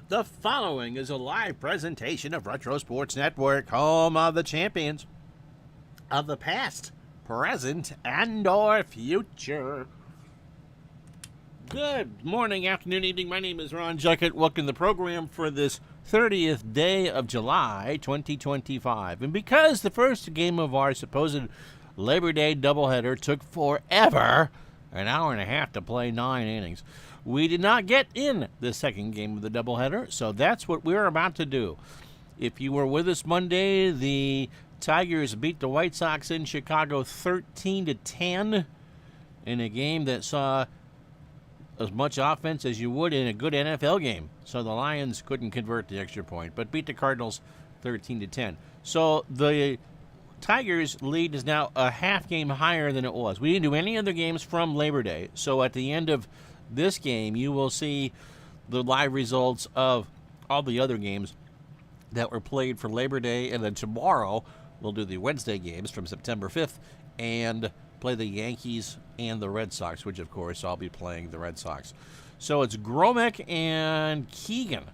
The following is a live presentation of Retro Sports Network, home of the champions of the past, present, and or future. Good morning, afternoon, evening. My name is Ron Juckett. Welcome to the program for this 30th day of July, 2025. And because the first game of our supposed Labor Day doubleheader took forever, an hour and a half to play 9 innings, we did not get in the second game of the doubleheader, so that's what we're about to do. If you were with us Monday, the Tigers beat the White Sox in Chicago 13-10 in a game that saw as much offense as you would in a good NFL game. So the Lions couldn't convert the extra point, but beat the Cardinals 13-10. So the Tigers' lead is now a half game higher than it was. We didn't do any other games from Labor Day, so at the end of this game, you will see the live results of all the other games that were played for Labor Day, and then tomorrow we'll do the Wednesday games from September 5th and play the Yankees and the Red Sox, which, of course, I'll be playing the Red Sox. So it's Gromick and Keegan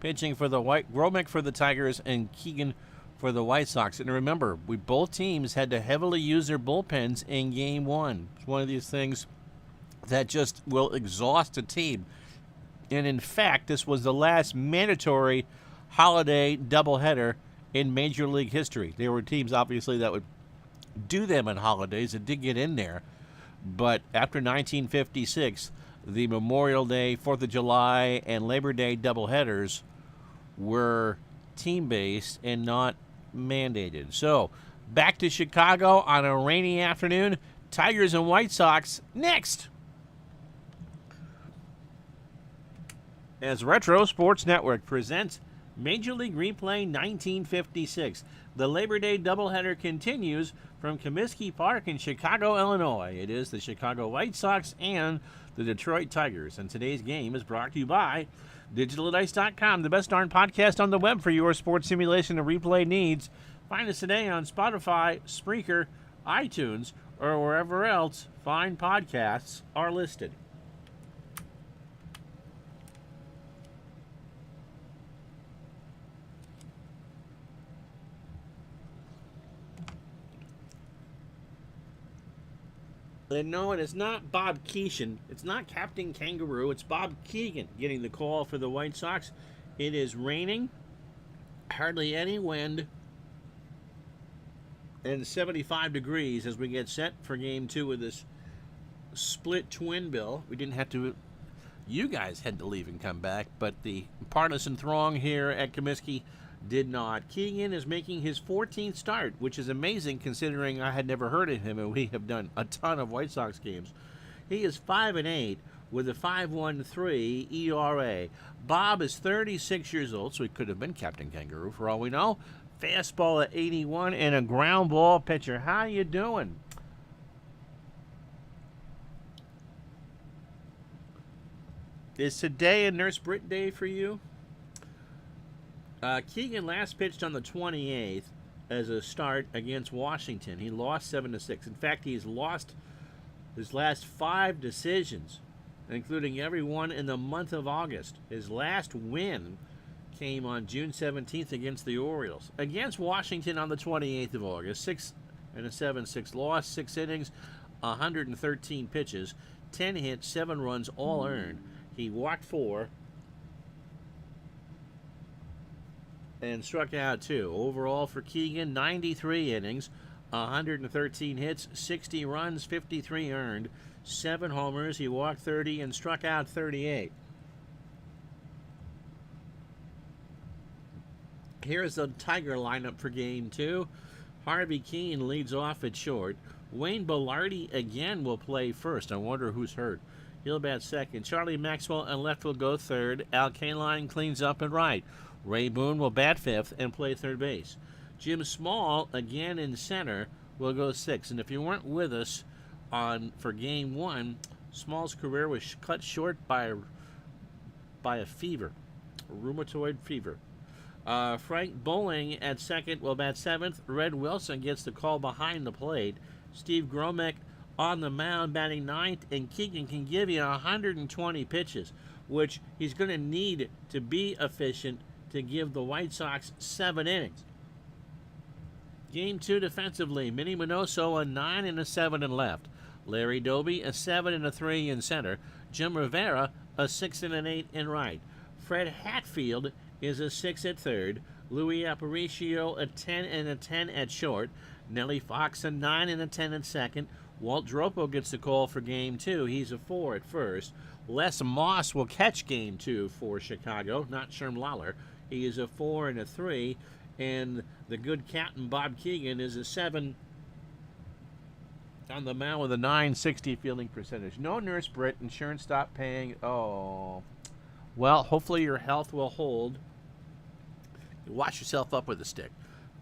pitching for Gromick for the Tigers and Keegan for the White Sox. And remember, both teams had to heavily use their bullpens in Game 1. It's one of these things that just will exhaust a team. And in fact, this was the last mandatory holiday doubleheader in Major League history. There were teams, obviously, that would do them on holidays and did get in there. But after 1956, the Memorial Day, 4th of July, and Labor Day doubleheaders were team-based and not mandated. So, back to Chicago on a rainy afternoon. Tigers and White Sox next. As Retro Sports Network presents Major League Replay 1956. The Labor Day doubleheader continues from Comiskey Park in Chicago, Illinois. It is the Chicago White Sox and the Detroit Tigers. And today's game is brought to you by DigitalDice.com, the best darn podcast on the web for your sports simulation and replay needs. Find us today on Spotify, Spreaker, iTunes, or wherever else fine podcasts are listed. And no, it is not Bob Keeshan. It's not Captain Kangaroo. It's Bob Keegan getting the call for the White Sox. It is raining, hardly any wind, and 75 degrees as we get set for Game 2 of this split twin bill. We didn't have to, you guys had to leave and come back, but the partisan throng here at Comiskey did not. Keegan is making his 14th start, which is amazing considering I had never heard of him, and we have done a ton of White Sox games. He is 5-8 with a 5.13 ERA. Bob is 36 years old, so he could have been Captain Kangaroo for all we know. Fastball at 81 and a ground ball pitcher. How you doing? Is today a Nurse Brit day for you? Keegan last pitched on the 28th as a start against Washington. He lost 7-6. In fact, he's lost his last 5 decisions, including every one in the month of August. His last win came on June 17th against the Orioles. Against Washington on the 28th of August, 6-7-6 loss, 6 innings, 113 pitches, 10 hits, 7 runs, all earned. He walked 4. And struck out 2. Overall for Keegan, 93 innings, 113 hits, 60 runs, 53 earned, 7 homers. He walked 30 and struck out 38. Here's the Tiger lineup for Game 2. Harvey Keene leads off at short. Wayne Belardi again will play first. I wonder who's hurt. He'll bat second. Charlie Maxwell and left will go third. Al Kaline cleans up at right. Ray Boone will bat fifth and play third base. Jim Small, again in center, will go sixth. And if you weren't with us for Game 1, Small's career was cut short by a fever, a rheumatoid fever. Frank Bowling at second will bat seventh. Red Wilson gets the call behind the plate. Steve Gromick on the mound batting ninth, and Keegan can give you 120 pitches, which he's going to need to be efficient to give the White Sox 7 innings. Game 2 defensively, Minnie Minoso a 9 and a 7 in left. Larry Doby a 7 and a 3 in center. Jim Rivera a 6 and an 8 in right. Fred Hatfield is a 6 at third. Louis Aparicio a 10 and a 10 at short. Nellie Fox a 9 and a 10 at second. Walt Dropo gets the call for Game 2. He's a 4 at first. Les Moss will catch Game 2 for Chicago, not Sherm Lawler. He is a 4 and a 3. And the good captain Bob Keegan is a 7 on the mound with a 960 fielding percentage. No Nurse Britt. Insurance stopped paying. Oh. Well, hopefully your health will hold. Wash yourself up with a stick.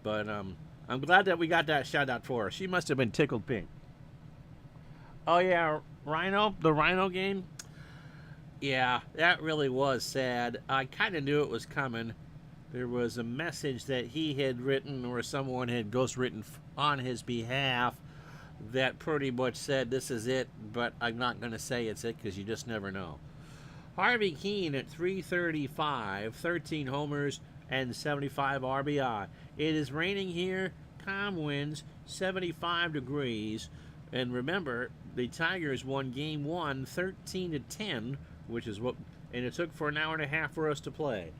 But I'm glad that we got that shout out for her. She must have been tickled pink. Oh, yeah, Rhino, the Rhino game. Yeah, that really was sad. I kind of knew it was coming. There was a message that he had written or someone had ghostwritten on his behalf that pretty much said, this is it, but I'm not going to say it's it because you just never know. Harvey Keene at 335, 13 homers and 75 RBI. It is raining here, calm winds, 75 degrees. And remember, the Tigers won Game 1 13-10, which is what, and it took for an hour and a half for us to play.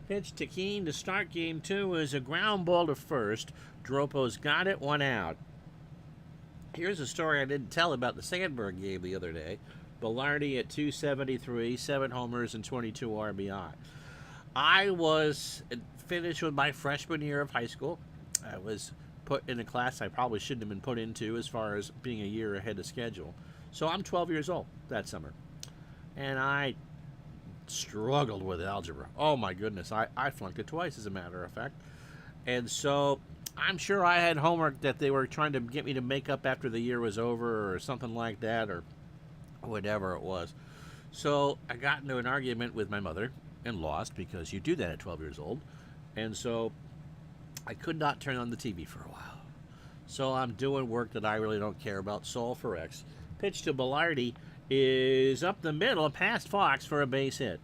Pitch to Keene to start Game 2 is a ground ball to first. Dropo's got it, 1 out. Here's a story I didn't tell about the Sandberg game the other day. Bellardi at 273, 7 homers and 22 RBI. I was finished with my freshman year of high school. I was put in a class I probably shouldn't have been put into as far as being a year ahead of schedule. So I'm 12 years old that summer. And I struggled with algebra. Oh my goodness, I flunked it twice as a matter of fact. And so I'm sure I had homework that they were trying to get me to make up after the year was over or something like that or whatever it was. So I got into an argument with my mother and lost because you do that at 12 years old. And so I could not turn on the TV for a while. So I'm doing work that I really don't care about. Sol for X. Pitch to Bellardi is up the middle past Fox for a base hit.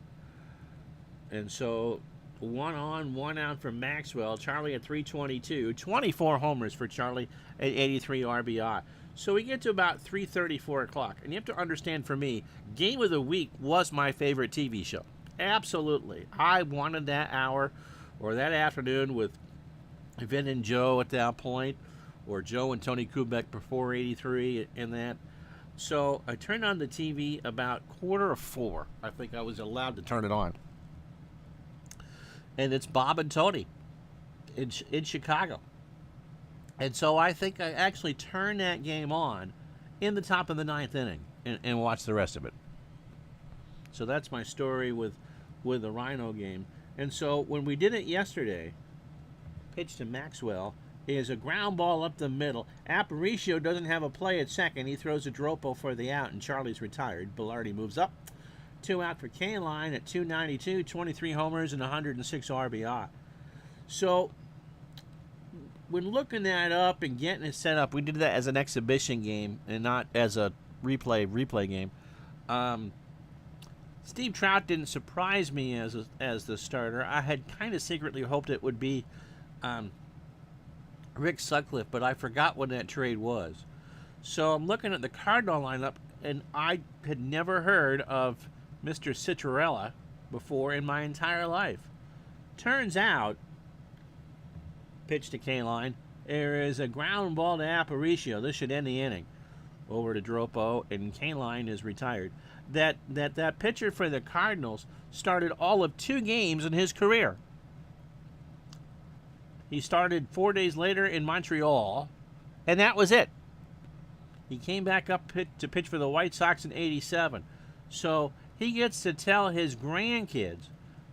And so 1 on, 1 out for Maxwell. Charlie at 322. 24 homers for Charlie at 83 RBI. So we get to about 3:30, 4 o'clock. And you have to understand, for me, Game of the Week was my favorite TV show. Absolutely. I wanted that hour or that afternoon with Vin and Joe at that point, or Joe and Tony Kubek before 83 and that. So I turned on the TV about 3:45. I think I was allowed to turn it on. And it's Bob and Tony in Chicago. And so I think I actually turned that game on in the top of the 9th inning and watched the rest of it. So that's my story with the Rhino game. And so when we did it yesterday, pitch to Maxwell is a ground ball up the middle. Aparicio doesn't have a play at second. He throws a Dropo for the out, and Charlie's retired. Bellardi moves up. 2 out for Kaline at 292, 23 homers and 106 RBI. So when looking that up and getting it set up, we did that as an exhibition game and not as a replay game. Steve Trout didn't surprise me as the starter. I had kind of secretly hoped it would be Rick Sutcliffe, but I forgot when that trade was. So I'm looking at the Cardinal lineup, and I had never heard of Mr. Citarella before in my entire life. Turns out, pitch to Kaline, there is a ground ball to Aparicio. This should end the inning. Over to Dropo, and Kaline is retired. That pitcher for the Cardinals started all of 2 games in his career. He started 4 days later in Montreal, and that was it. He came back up to pitch for the White Sox in '87. So he gets to tell his grandkids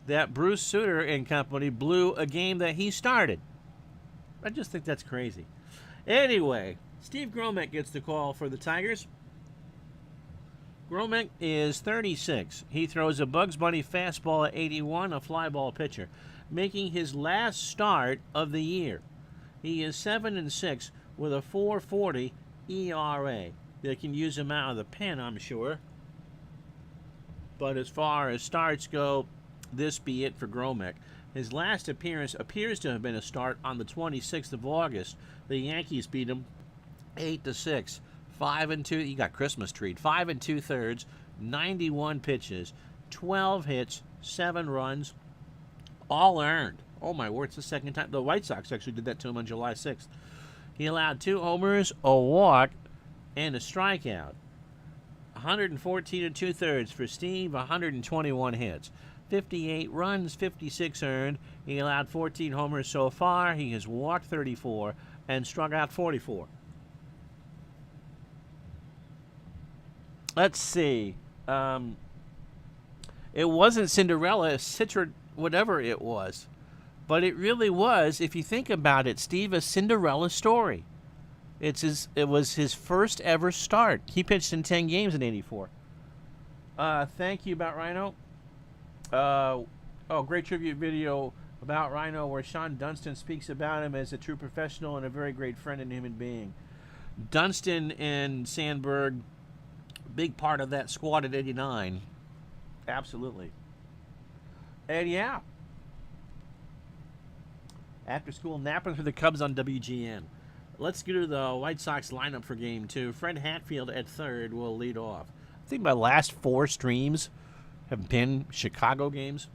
that Bruce Sutter and company blew a game that he started. I just think that's crazy. Anyway, Steve Gromek gets the call for the Tigers. Gromek is 36. He throws a Bugs Bunny fastball at 81, a fly ball pitcher, making his last start of the year. He is 7-6 with a 4.40 ERA. They can use him out of the pen, I'm sure. But as far as starts go, this be it for Gromek. His last appearance appears to have been a start on the 26th of August. The Yankees beat him 8-6, 5 2. He got Christmas treat. 5 2/3, 91 pitches, 12 hits, 7 runs, all earned. Oh my word! It's the second time. The White Sox actually did that to him on July 6th. He allowed 2 homers, a walk, and a strikeout. 114 2/3 for Steve. 121 hits. 58 runs, 56 earned. He allowed 14 homers so far. He has walked 34 and struck out 44. Let's see. It wasn't Cinderella, Citra, whatever it was. But it really was, if you think about it, Steve, a Cinderella story. It was his first ever start. He pitched in 10 games in '84. Thank you about Rhino. Great tribute video about Rhino where Sean Dunston speaks about him as a true professional and a very great friend and human being. Dunston and Sandberg, big part of that squad at '89. Absolutely. And yeah, after school napping for the Cubs on WGN. Let's go to the White Sox lineup for Game 2. Fred Hatfield at third will lead off. I think my last 4 streams have been Chicago games.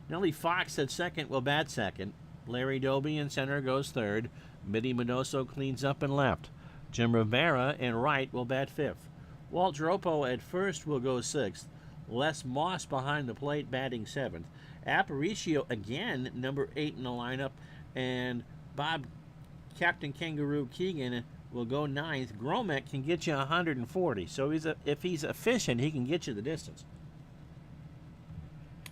Nellie Fox at second will bat second. Larry Doby in center goes third. Mitty Minoso cleans up in left. Jim Rivera in right will bat fifth. Walt Dropo at first will go sixth. Les Moss behind the plate batting seventh. Aparicio again, number 8 in the lineup. And Bob Captain Kangaroo Keegan will go ninth. Gromek can get you 140. So if he's efficient, he can get you the distance.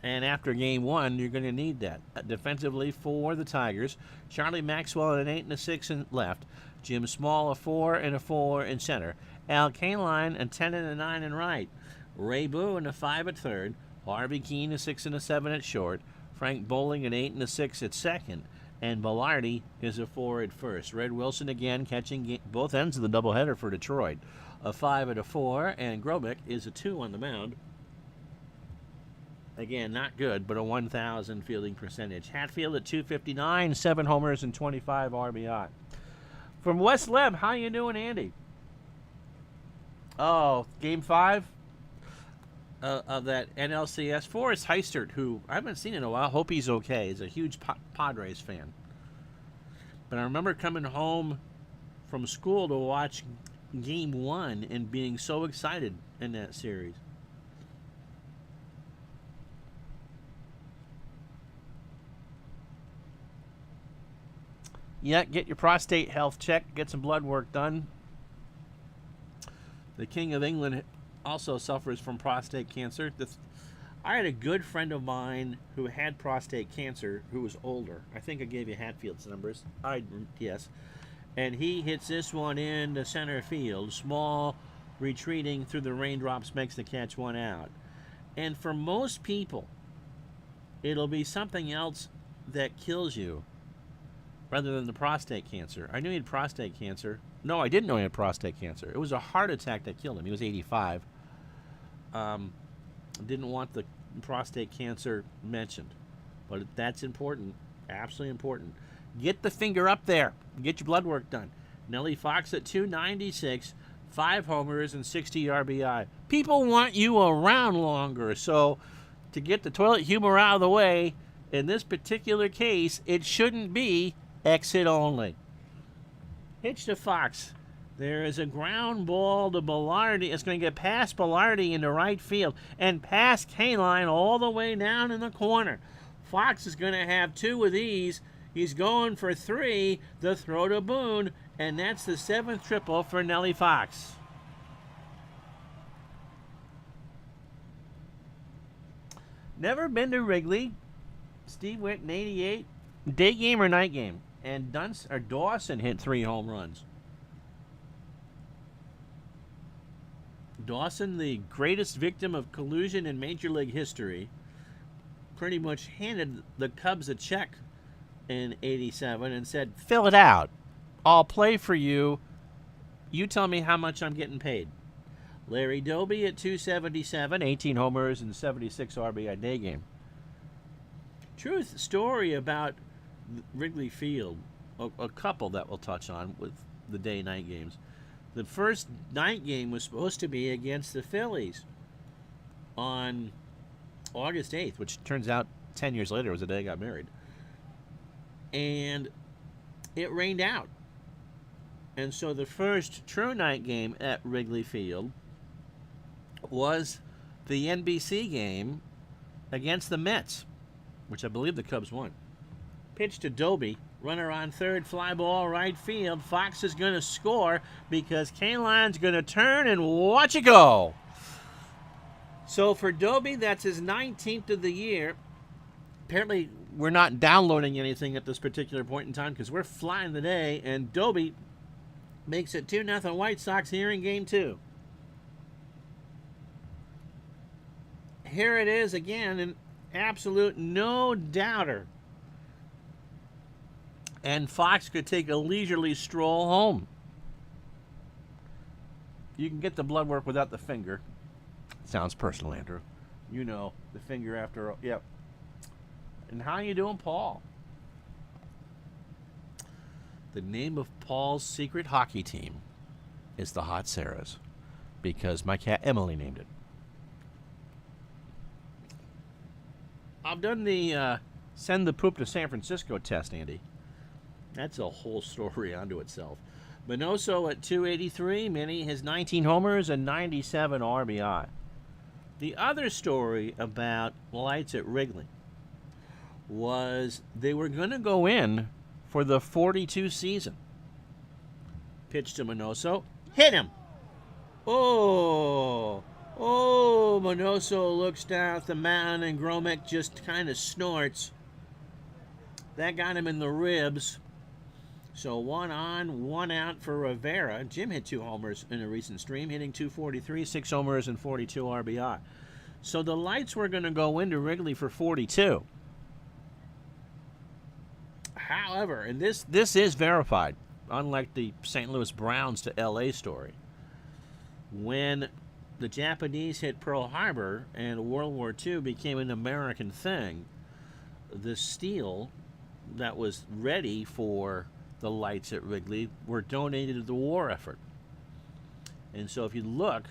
And after Game 1, you're going to need that. Defensively for the Tigers, Charlie Maxwell at an 8 and a 6 in left. Jim Small a 4 and a 4 in center. Al Kaline a 10 and a 9 in right. Ray Boone a 5 at third. Harvey Keene a 6 and a 7 at short. Frank Bowling an 8 and a 6 at second. And Velarde is a 4 at first. Red Wilson again catching both ends of the doubleheader for Detroit. A 5 and a 4, and Gromek is a 2 on the mound. Again, not good, but a 1,000 fielding percentage. Hatfield at 259, 7 homers and 25 RBI. From West Leb, how you doing, Andy? Oh, Game 5 of that NLCS. Forrest Heistert, who I haven't seen in a while. Hope he's okay. He's a huge Padres fan. But I remember coming home from school to watch Game 1 and being so excited in that series. Yeah, get your prostate health checked. Get some blood work done. The King of England also suffers from prostate cancer. I had a good friend of mine who had prostate cancer who was older. I think I gave you Hatfield's numbers. Yes. And he hits this one into center field. Small, retreating through the raindrops, makes the catch, 1 out. And for most people, it'll be something else that kills you rather than the prostate cancer. I knew he had prostate cancer. No, I didn't know he had prostate cancer. It was a heart attack that killed him. He was 85. Didn't want the prostate cancer mentioned. But that's important. Absolutely important. Get the finger up there. Get your blood work done. Nellie Fox at 296, 5 homers and 60 RBI. People want you around longer. So to get the toilet humor out of the way, in this particular case, it shouldn't be exit only. Pitch to Fox. There is a ground ball to Velarde. It's going to get past Velarde into right field and past Kaline all the way down in the corner. Fox is going to have 2 of these. He's going for 3. The throw to Boone, and that's the 7th triple for Nellie Fox. Never been to Wrigley. Steve went in '88. Day game or night game? And Dawson hit 3 home runs. Dawson, the greatest victim of collusion in Major League history, pretty much handed the Cubs a check in '87 and said, fill it out. I'll play for you. You tell me how much I'm getting paid. Larry Doby at 277, 18 homers and 76 RBI day game. Truth story about Wrigley Field, a couple that we'll touch on with the day-night games. The first night game was supposed to be against the Phillies on August 8th, which turns out 10 years later was the day I got married. And it rained out. And so the first true night game at Wrigley Field was the NBC game against the Mets, which I believe the Cubs won. Pitch to Doby, runner on third, fly ball right field. Fox is going to score because Kaline's going to turn and watch it go. So for Doby, that's his 19th of the year. Apparently, we're not downloading anything at this particular point in time because we're flying the day, and Doby makes it 2-0 White Sox here in Game 2. Here it is again, an absolute no-doubter. And Fox could take a leisurely stroll home. You can get the blood work without the finger. Sounds personal, Andrew. You know, the finger after all. Yep. And how you doing, Paul? The name of Paul's secret hockey team is the Hot Sarahs because my cat Emily named it. I've done the send the poop to San Francisco test, Andy. That's a whole story unto itself. Minoso at 283, Minnie has 19 homers and 97 RBI. The other story about Lights at Wrigley was they were going to go in for the 42 season. Pitch to Minoso. Hit him. Oh, Minoso looks down at the mound and Gromek just kind of snorts. That got him in the ribs. So 1 on, 1 out for Rivera. Jim hit 2 homers in a recent stream, hitting 243, 6 homers and 42 RBI. So the Lights were going to go into Wrigley for 42. However, and this is verified, unlike the St. Louis Browns to LA story. When the Japanese hit Pearl Harbor and World War II became an American thing, the steel that was ready for the Lights at Wrigley were donated to the war effort. And so if you look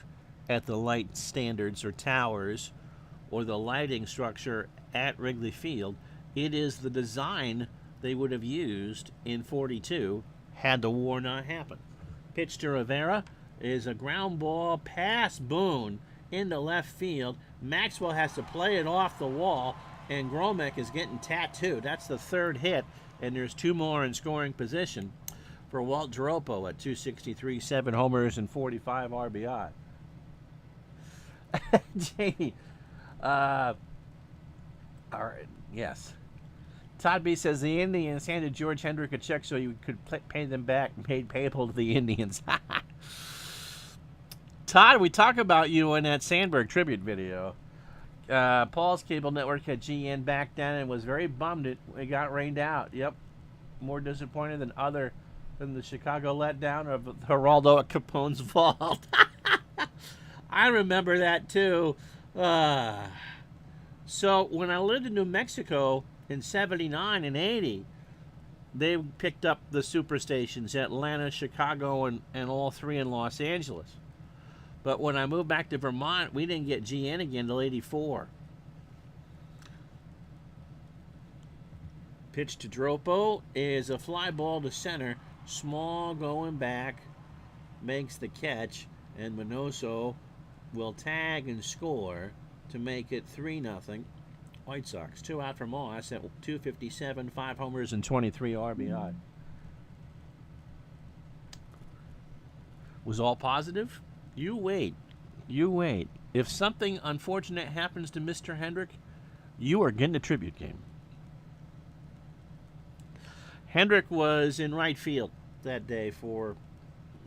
at the light standards or towers or the lighting structure at Wrigley Field, it is the design they would have used in 42 had the war not happened. Pitch to Rivera is a ground ball past Boone into left field. Maxwell has to play it off the wall, and Gromek is getting tattooed. That's the third hit, and there's 2 more in scoring position for Walt Dropo at 263, 7 homers and 45 RBI. Jamie, all right, yes. Todd B says the Indians handed George Hendrick a check so he could pay them back, made payable to the Indians. Todd, we talk about you in that Sandberg tribute video. Paul's cable network had GN back then and was very bummed it got rained out. Yep, more disappointed than the Chicago letdown of Geraldo Capone's fault. I remember that too. So when I lived in New Mexico in 79 and 80, they picked up the superstations, Atlanta, Chicago, and all 3 in Los Angeles. But when I moved back to Vermont, we didn't get GN again until 84. Pitch to Dropo is a fly ball to center. Small going back, makes the catch, and Minoso will tag and score to make it 3-0 White Sox. 2 out for Moss at 257, 5 homers and 23 RBI. Was all positive? You wait. If something unfortunate happens to Mr. Hendrick, you are getting a tribute game. Hendrick was in right field that day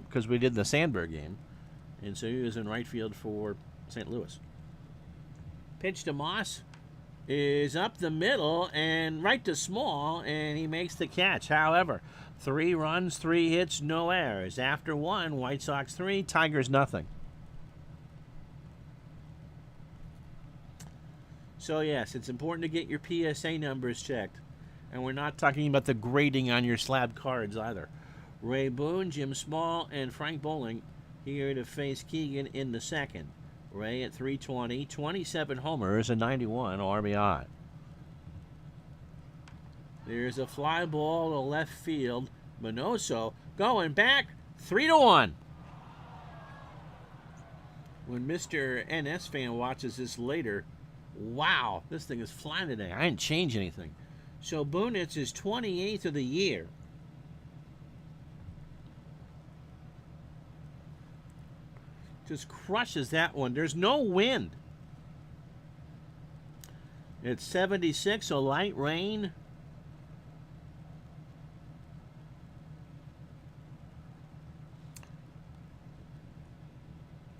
because we did the Sandberg game, and so he was in right field for St. Louis. Pitch to Moss is up the middle and right to Small, and he makes the catch. However, 3 runs, 3 hits, no errors. After 1, White Sox 3, Tigers nothing. So, yes, it's important to get your PSA numbers checked. And we're not talking about the grading on your slab cards either. Ray Boone, Jim Small, and Frank Bowling here to face Keegan in the second. Ray at 320, 27 homers, and 91 RBI. There's a fly ball to left field. Minoso going back 3-1. When Mr. NS fan watches this later, wow, this thing is flying today. I didn't change anything. So Boone, it's his 28th of the year. Just crushes that one. There's no wind. It's 76, so light rain.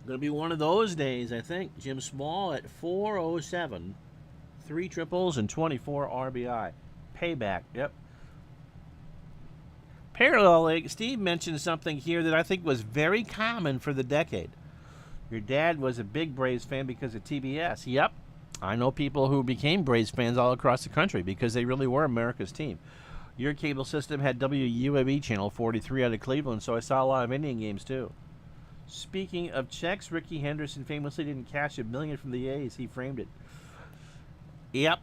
Going to be one of those days, I think. Jim Small at 407. 3 triples and 24 RBI. Payback, yep. Parallel League, Steve mentioned something here that I think was very common for the decade. Your dad was a big Braves fan because of TBS. Yep. I know people who became Braves fans all across the country because they really were America's team. Your cable system had WUAB channel 43 out of Cleveland, so I saw a lot of Indian games too. Speaking of checks, Ricky Henderson famously didn't cash $1 million from the A's. He framed it. Yep.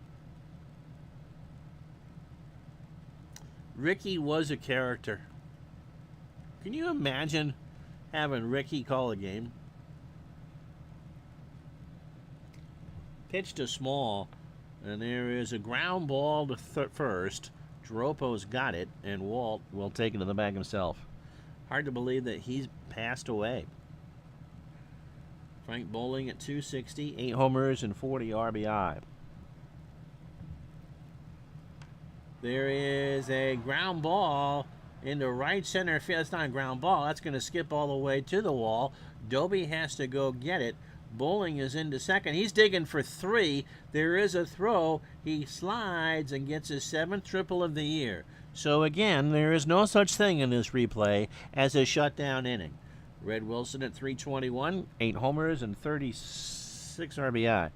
Ricky was a character. Can you imagine having Ricky call a game? Pitch to Small, and there is a ground ball to first. Dropo's got it, and Walt will take it to the bag himself. Hard to believe that he's passed away. Frank Bowling at 260, 8 homers and 40 RBI. There is a ground ball into right center field. It's not a ground ball. That's going to skip all the way to the wall. Doby has to go get it. Bowling is into second. He's digging for 3. There is a throw. He slides and gets his 7th triple of the year. So again, there is no such thing in this replay as a shutdown inning. Red Wilson at 321, 8 homers and 36 RBI.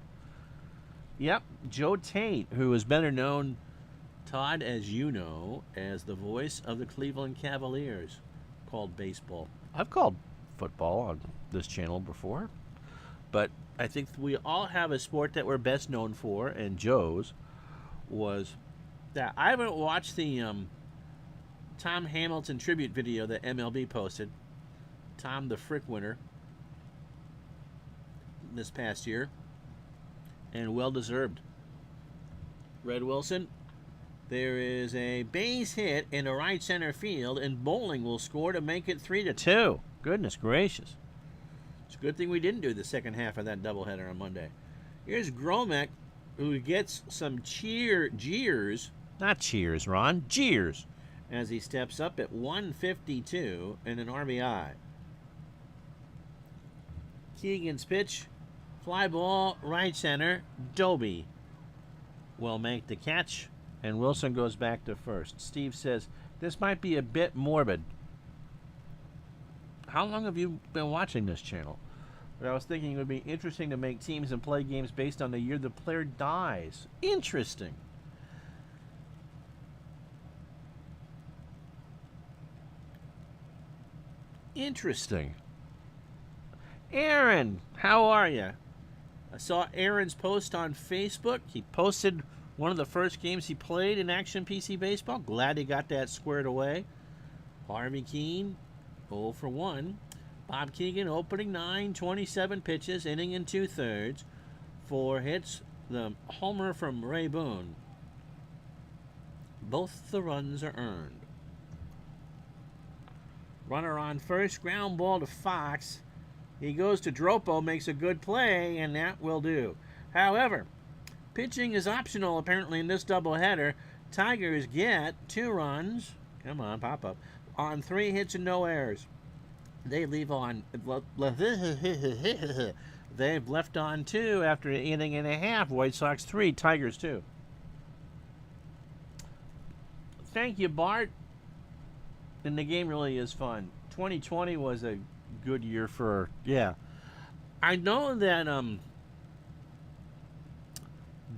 Yep, Joe Tate, who is better known, Todd, as you know, as the voice of the Cleveland Cavaliers, called baseball. I've called football on this channel before, but I think we all have a sport that we're best known for, and Joe's was that. I haven't watched the Tom Hamilton tribute video that MLB posted. Tom the Frick winner this past year, and well deserved. Red Wilson, there is a base hit in the right center field, and Bowling will score to make it 3-2. Goodness gracious. It's a good thing we didn't do the second half of that doubleheader on Monday. Here's Gromek, who gets some jeers. Not cheers, Ron. Jeers. As he steps up at 152 and an RBI. Keegan's pitch. Fly ball, right center. Doby will make the catch, and Wilson goes back to first. Steve says, this might be a bit morbid. How long have you been watching this channel? But I was thinking it would be interesting to make teams and play games based on the year the player dies. Interesting. Interesting. Aaron, how are you? I saw Aaron's post on Facebook. He posted one of the first games he played in Action PC Baseball. Glad he got that squared away. Harvey Keene, 0 for 1. Bob Keegan, opening 9, 27 pitches, inning and 2/3. 4 hits, the homer from Ray Boone. Both the runs are earned. Runner on first, ground ball to Fox. He goes to Dropo, makes a good play, and that will do. However, pitching is optional apparently in this doubleheader. Tigers get 2 runs. Come on, pop up. On 3 hits and no errors. They leave on. They've left on 2 after an inning and a half. White Sox 3, Tigers 2. Thank you, Bart. And the game really is fun. 2020 was a good year for, yeah. I know that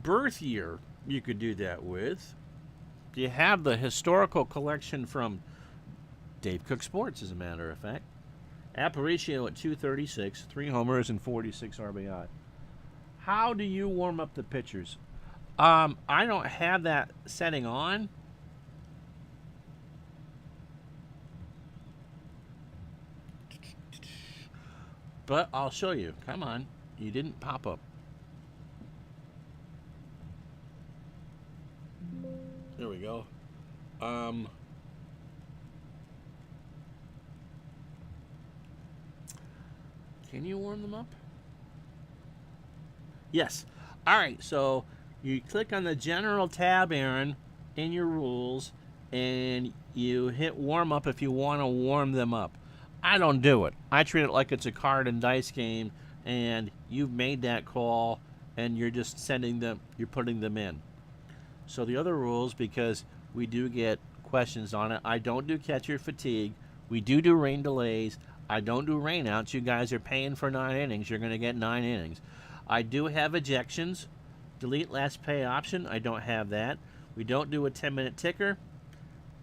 birth year you could do that with. You have the historical collection from Dave Cook Sports, as a matter of fact. Aparicio at 236, 3 homers and 46 RBI. How do you warm up the pitchers? I don't have that setting on. But I'll show you. Come on. You didn't pop up. There we go. Can you warm them up? Yes. All right, so you click on the General tab, Aaron, in your rules, and you hit warm up if you want to warm them up. I don't do it. I treat it like it's a card and dice game, and you've made that call, and you're just sending them, you're putting them in. So the other rules, because we do get questions on it, I don't do catcher fatigue. We do rain delays. I don't do rainouts. You guys are paying for 9 innings. You're going to get 9 innings. I do have ejections. Delete last pay option. I don't have that. We don't do a 10-minute ticker.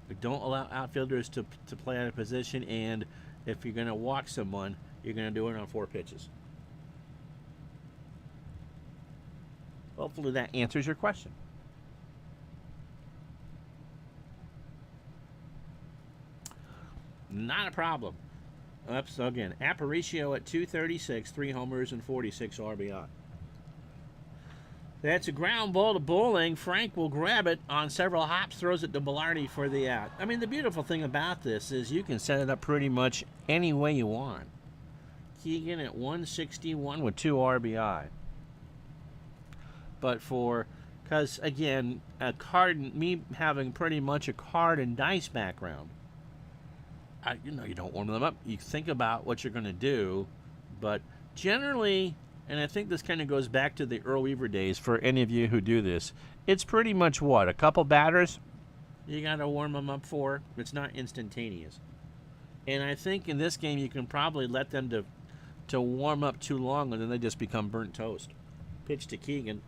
We don't allow outfielders to play out of position. And if you're going to walk someone, you're going to do it on 4 pitches. Hopefully that answers your question. Not a problem. So again, Aparicio at 236, 3 homers and 46 RBI. That's a ground ball to Bowling. Frank will grab it on several hops, throws it to Bilardi for the out. I mean, the beautiful thing about this is you can set it up pretty much any way you want. Keegan at 161 with 2 RBI. But because again, me having pretty much a card and dice background, you don't warm them up. You think about what you're going to do, but generally, and I think this kind of goes back to the Earl Weaver days for any of you who do this, it's pretty much what? A couple batters you got to warm them up for. It's not instantaneous. And I think in this game you can probably let them to warm up too long and then they just become burnt toast. Pitch to Keegan.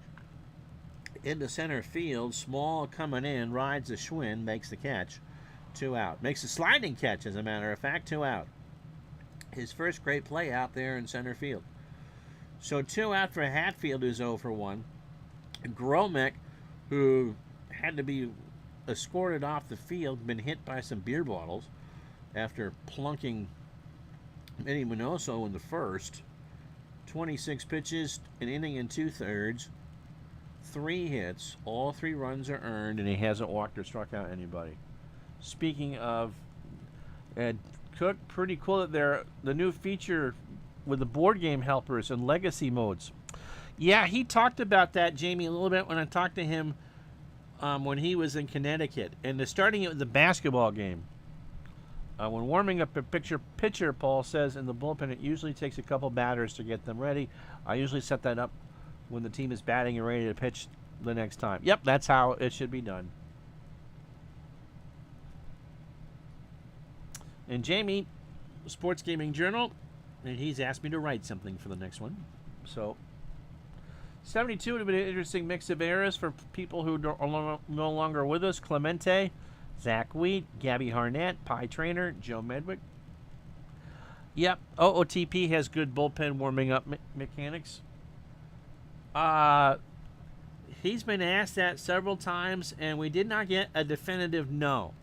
Into center field, Small coming in, rides the Schwinn, makes the catch. 2 out. Makes a sliding catch, as a matter of fact, 2 out. His first great play out there in center field. So 2 out for Hatfield, who's 0 for 1. Gromek, who had to be escorted off the field, been hit by some beer bottles after plunking Eddie Minoso in the first. 26 pitches, an inning and 2/3. 3 hits. All 3 runs are earned, and he hasn't walked or struck out anybody. Speaking of Ed Cook, pretty cool that the new feature with the board game helpers and legacy modes. Yeah, he talked about that, Jamie, a little bit when I talked to him when he was in Connecticut. And starting it with the basketball game. When warming up a pitcher, Paul says, in the bullpen, it usually takes a couple batters to get them ready. I usually set that up when the team is batting and ready to pitch the next time. Yep, that's how it should be done. And Jamie, Sports Gaming Journal, and he's asked me to write something for the next one. So, 72 would have been an interesting mix of eras for people who are no longer with us. Clemente, Zach Wheat, Gabby Harnett, Pie Trainer, Joe Medwick. Yep, OOTP has good bullpen warming up mechanics. He's been asked that several times, and we did not get a definitive no.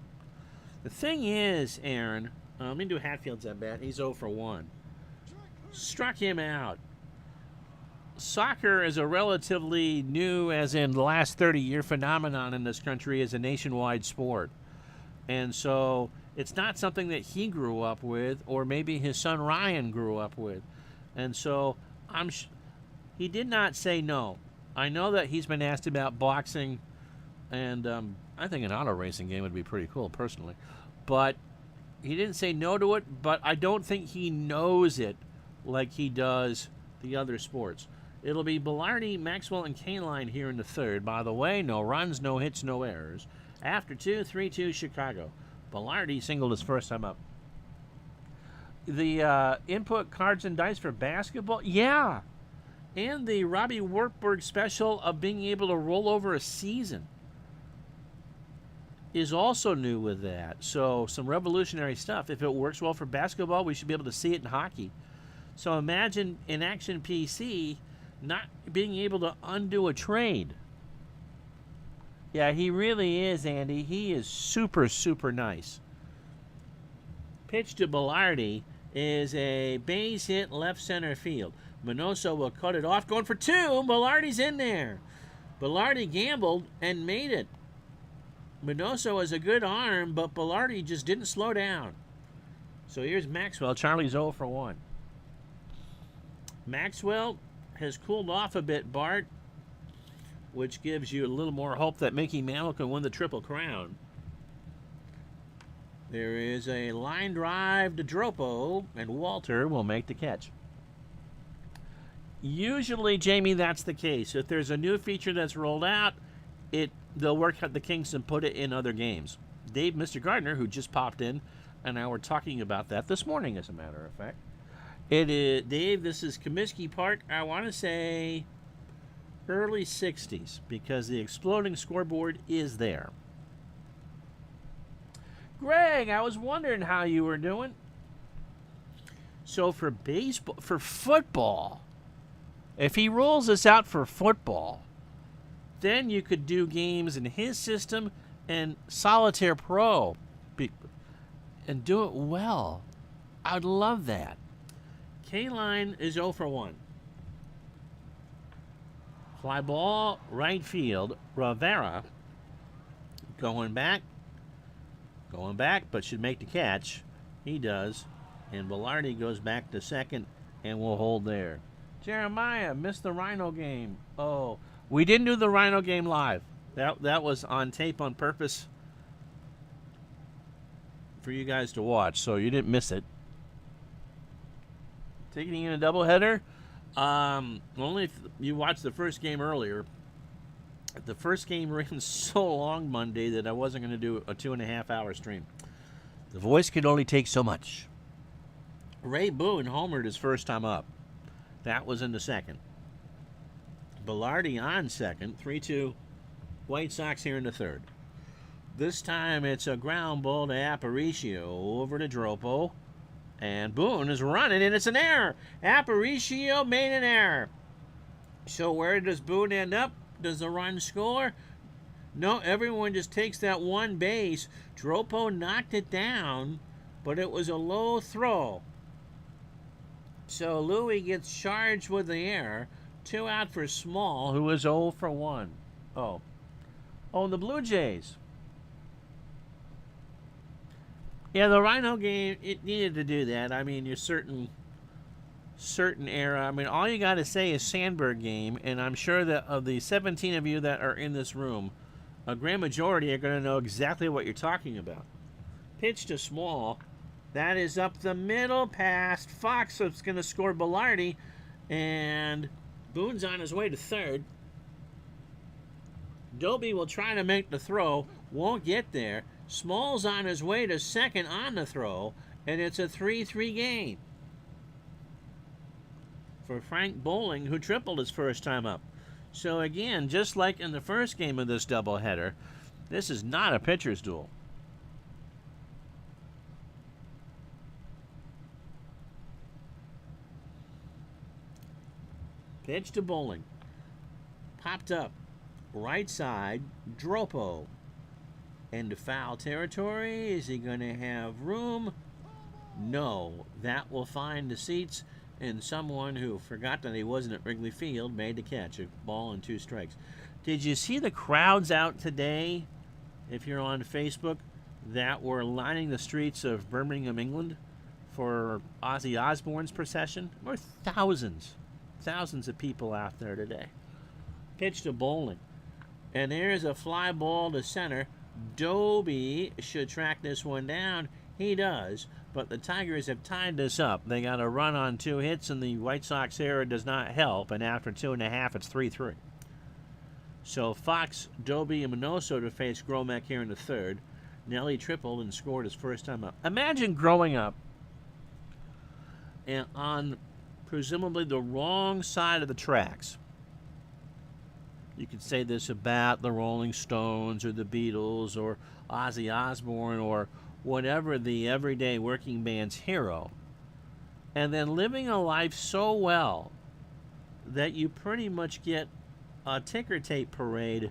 The thing is, Aaron, let me do Hatfield's at bat. He's 0 for 1. Struck him out. Soccer is a relatively new, as in the last 30-year phenomenon in this country, as a nationwide sport. And so it's not something that he grew up with, or maybe his son Ryan grew up with. And so he did not say no. I know that he's been asked about boxing, and I think an auto racing game would be pretty cool, personally. But he didn't say no to it, but I don't think he knows it like he does the other sports. It'll be Bilardi, Maxwell, and Kaline here in the third. By the way, no runs, no hits, no errors. After 2, 3-2 Chicago. Bilardi singled his first time up. The input cards and dice for basketball? Yeah. And the Robbie Wartburg special of being able to roll over a season is also new with that. So some revolutionary stuff. If it works well for basketball, we should be able to see it in hockey. So imagine in Action PC not being able to undo a trade. Yeah, he really is, Andy. He is super, super nice. Pitch to Bellardi is a base hit left center field. Minoso will cut it off, going for two. Bellardi's in there. Bellardi gambled and made it. Minoso has a good arm, but Bellardi just didn't slow down. So here's Maxwell. Charlie's 0 for 1. Maxwell has cooled off a bit, Bart, which gives you a little more hope that Mickey Mantle can win the Triple Crown. There is a line drive to Dropo, and Walter will make the catch. Usually, Jamie, that's the case. If there's a new feature that's rolled out, they'll work out the kinks and put it in other games. Dave, Mr. Gardner, who just popped in, and I were talking about that this morning, as a matter of fact. It is Dave. This is Comiskey Park. I want to say early 60s because the exploding scoreboard is there. Greg, I was wondering how you were doing. So for football, if he rolls this out for football, then you could do games in his system and Solitaire Pro and do it well. I'd love that. K-Line is 0 for 1. Fly ball, right field. Rivera going back, but should make the catch. He does. And Bellardi goes back to second and will hold there. Jeremiah missed the Rhino game. Oh, we didn't do the Rhino game live. That was on tape on purpose for you guys to watch, so you didn't miss it. Taking in a doubleheader. Only if you watched the first game earlier. The first game ran so long Monday that I wasn't going to do a 2.5-hour stream. The voice could only take so much. Ray Boone homered his first time up. That was in the second. Bellardi on second. 3-2 White Sox here in the third. This time it's a ground ball to Aparicio over to Dropo. And Boone is running, and it's an error. Aparicio made an error. So where does Boone end up? Does the run score? No, everyone just takes that one base. Dropo knocked it down, but it was a low throw. So Louis gets charged with the error. 2 out for Small, who is 0 for 1. Oh, the Blue Jays. Yeah, the Rhino game, it needed to do that. I mean, your certain era. I mean, all you got to say is Sandberg game, and I'm sure that of the 17 of you that are in this room, a grand majority are going to know exactly what you're talking about. Pitch to Small. That is up the middle past Fox, so it's going to score Bellardi, and Boone's on his way to third. Doby will try to make the throw, won't get there. Small's on his way to second on the throw, and it's a 3-3 game for Frank Bowling, who tripled his first time up. So again, just like in the first game of this doubleheader, this is not a pitcher's duel. Pitch to Bowling. Popped up. Right side, Dropo. Into foul territory. Is he going to have room? No. That will find the seats, and someone who forgot that he wasn't at Wrigley Field made the catch. A ball and 2 strikes. Did you see the crowds out today, if you're on Facebook, that were lining the streets of Birmingham, England for Ozzy Osbourne's procession? There were thousands of people out there today. Pitch to Bowling. And there's a fly ball to center. Doby should track this one down. He does, but the Tigers have tied this up. They got a run on 2 hits, and the White Sox error does not help, and after 2.5, it's 3-3. So Fox, Doby, and Minoso to face Gromek here in the third. Nelly tripled and scored his first time up. Imagine growing up and on presumably the wrong side of the tracks. You could say this about the Rolling Stones or the Beatles or Ozzy Osbourne or whatever the everyday working man's hero. And then living a life so well that you pretty much get a ticker tape parade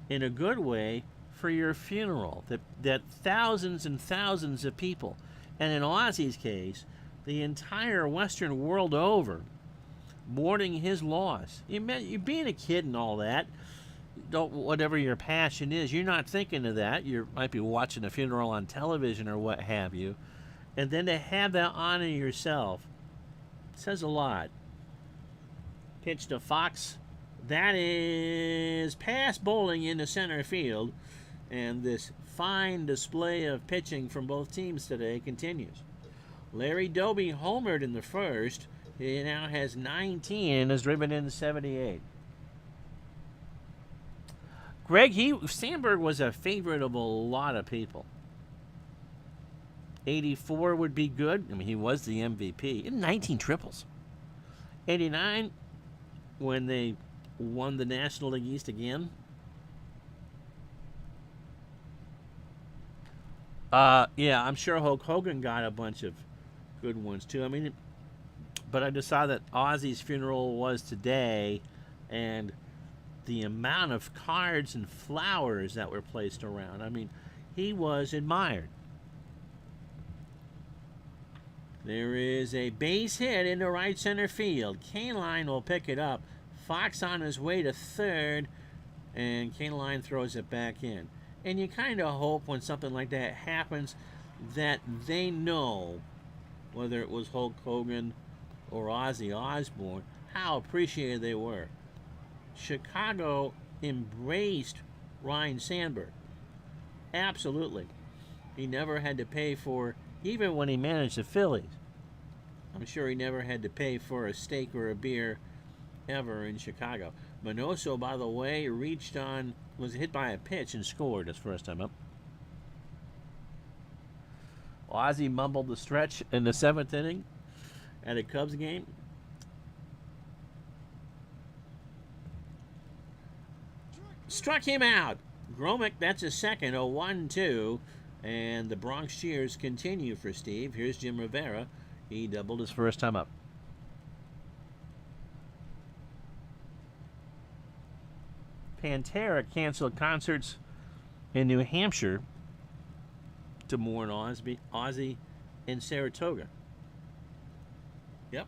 in a good way for your funeral. That thousands and thousands of people, and in Ozzy's case, the entire Western world over, mourning his loss. You being a kid and all that, whatever your passion is, you're not thinking of that. You might be watching a funeral on television or what have you. And then to have that honor yourself says a lot. Pitch to Fox. That is pass bowling into center field. And this fine display of pitching from both teams today continues. Larry Doby homered in the first. He now has 19 and has driven in 78. Greg, Sandberg was a favorite of a lot of people. 84 would be good. I mean, he was the MVP in 19 triples. 89, when they won the National League East again. Yeah, I'm sure Hulk Hogan got a bunch of good ones too. I mean, but I just saw that Ozzy's funeral was today, and the amount of cards and flowers that were placed around. I mean, he was admired. There is a base hit into right center field. Kaline will pick it up. Fox on his way to third, and Kaline throws it back in. And you kind of hope when something like that happens that they know, whether it was Hulk Hogan or Ozzy Osbourne, how appreciated they were. Chicago embraced Ryne Sandberg. Absolutely. He never had to pay for, even when he managed the Phillies, I'm sure he never had to pay for a steak or a beer ever in Chicago. Minoso, by the way, was hit by a pitch and scored his first time up. Ozzy mumbled the stretch in the 7th inning at a Cubs game. Struck him out. Gromick, that's a second, a 1-2. And the Bronx cheers continue for Steve. Here's Jim Rivera. He doubled his first time up. Pantera canceled concerts in New Hampshire to mourn Ozzy in Saratoga. Yep.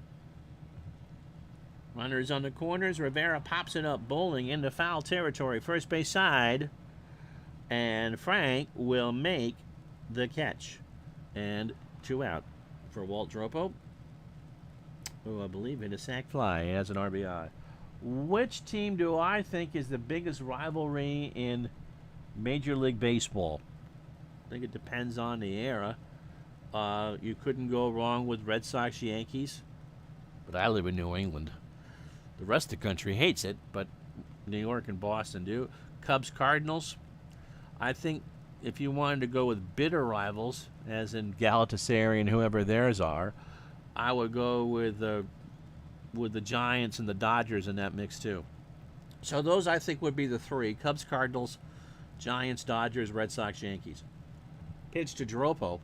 Runners on the corners. Rivera pops it up, bowling into foul territory, first base side. And Frank will make the catch. And 2 out for Walt Dropo, who I believe hit a sac fly as an RBI. Which team do I think is the biggest rivalry in Major League Baseball? I think it depends on the era. You couldn't go wrong with Red Sox, Yankees, but I live in New England. The rest of the country hates it, but New York and Boston do. Cubs, Cardinals. I think if you wanted to go with bitter rivals, as in Galatasaray and whoever theirs are, I would go with the Giants and the Dodgers in that mix too. So those, I think, would be the 3. Cubs, Cardinals, Giants, Dodgers, Red Sox, Yankees. Pitch to Dropo.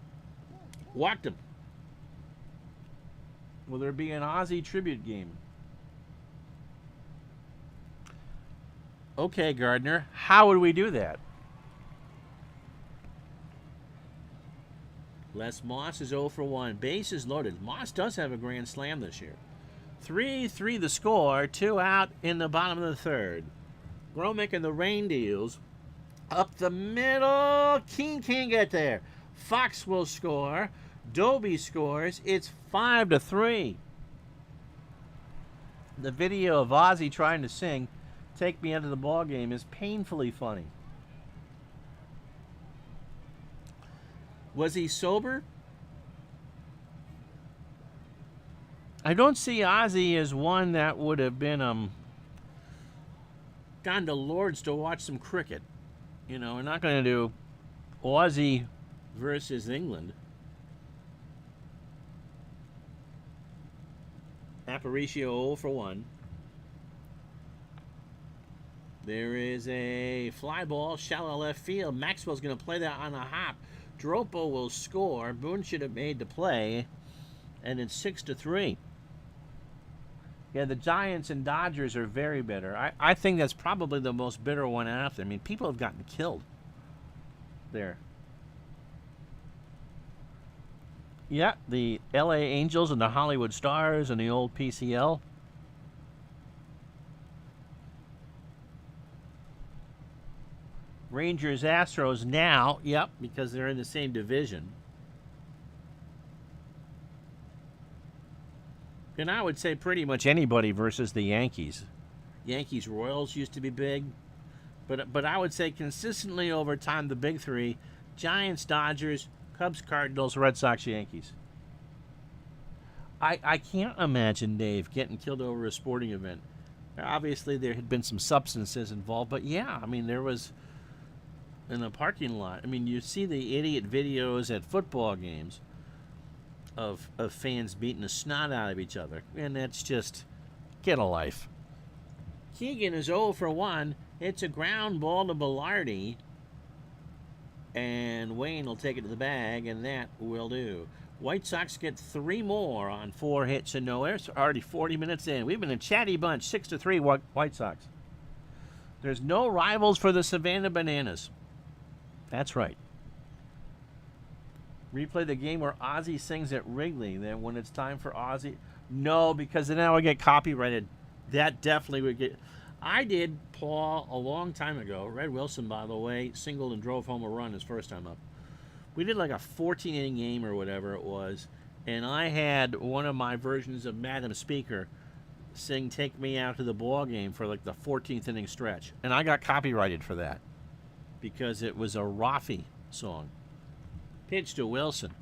Walked him. Will there be an Ozzy tribute game? Okay, Gardner, how would we do that? Les Moss is 0 for 1. Bases loaded. Moss does have a grand slam this year. 3-3 the score. 2 out in the bottom of the 3rd. Gromick and the Rain Deals. Up the middle. King can't get there. Fox will score. Doby scores. It's 5-3. The video of Ozzy trying to sing "Take Me Out of the Ball Game" is painfully funny. Was he sober? I don't see Ozzy as one that would have been gone to Lord's to watch some cricket. You know, we're not going to do Ozzy versus England. Aparicio 0 for 1. There is a fly ball, shallow left field. Maxwell's going to play that on a hop. Dropo will score. Boone should have made the play, and it's 6-3. Yeah, the Giants and Dodgers are very bitter. I think that's probably the most bitter one out there. I mean, people have gotten killed there. Yeah, the LA Angels and the Hollywood Stars and the old PCL. Rangers, Astros now, yep, because they're in the same division. And I would say pretty much anybody versus the Yankees. Yankees, Royals used to be big. But I would say consistently over time, the big three, Giants, Dodgers, Cubs, Cardinals, Red Sox, Yankees. I can't imagine Dave getting killed over a sporting event. Obviously, there had been some substances involved, but yeah, I mean, there was in a parking lot. I mean, you see the idiot videos at football games of fans beating the snot out of each other, and that's just, get a life. Keegan is 0 for 1. It's a ground ball to Velarde, and Wayne will take it to the bag, and that will do. White Sox get 3 more on 4 hits and no errors. Already 40 minutes in. We've been a chatty bunch, 6-3 White Sox. There's no rivals for the Savannah Bananas. That's right. Replay the game where Ozzy sings at Wrigley. Then when it's time for Ozzy, no, because then I would get copyrighted. That definitely would get. I did, Paul, a long time ago. Red Wilson, by the way, singled and drove home a run his first time up. We did like a 14-inning game or whatever it was, and I had one of my versions of Madam Speaker sing "Take Me Out to the Ball Game" for like the 14th inning stretch, and I got copyrighted for that because it was a Rafi song. Pitch to Wilson.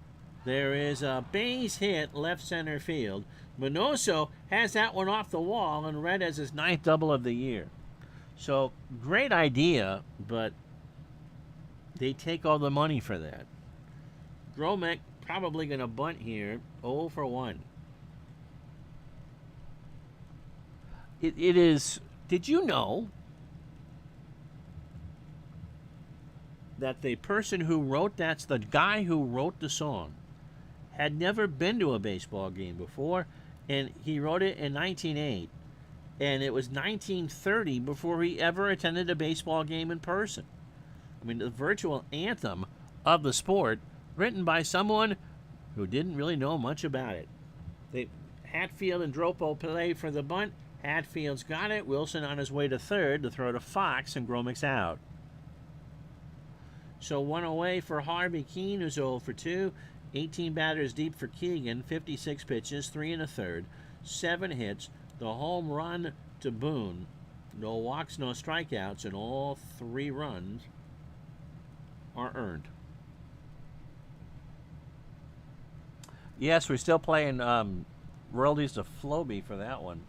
There is a base hit left center field. Minoso has that one off the wall, and Red has his 9th double of the year. So, great idea, but they take all the money for that. Gromek probably going to bunt here, 0 for 1. It is, did you know that the person who wrote, that's the guy who wrote the song, had never been to a baseball game before, and he wrote it in 1908, and it was 1930 before he ever attended a baseball game in person. I mean, the virtual anthem of the sport, written by someone who didn't really know much about it. Hatfield and Dropo play for the bunt. Hatfield's got it. Wilson on his way to third to throw to Fox, and Gromek's out. So 1 away for Harvey Keene, who's 0 for 2. 18 batters deep for Keegan, 56 pitches, 3 1/3, 7 hits, the home run to Boone. No walks, no strikeouts, and all 3 runs are earned. Yes, we're still playing royalties to Floby for that one.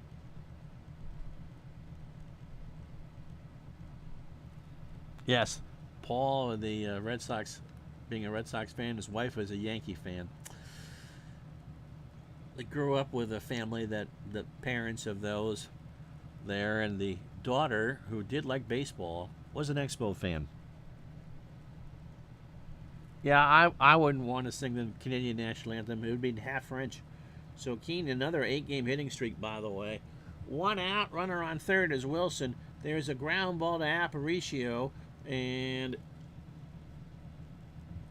Yes, Paul, the Red Sox, being a Red Sox fan, his wife was a Yankee fan. They grew up with a family that the parents of those there, and the daughter, who did like baseball, was an Expo fan. Yeah, I wouldn't want to sing the Canadian national anthem. It would be half French. So Keene, another 8-game hitting streak, by the way. 1 out, runner on third is Wilson. There's a ground ball to Aparicio, and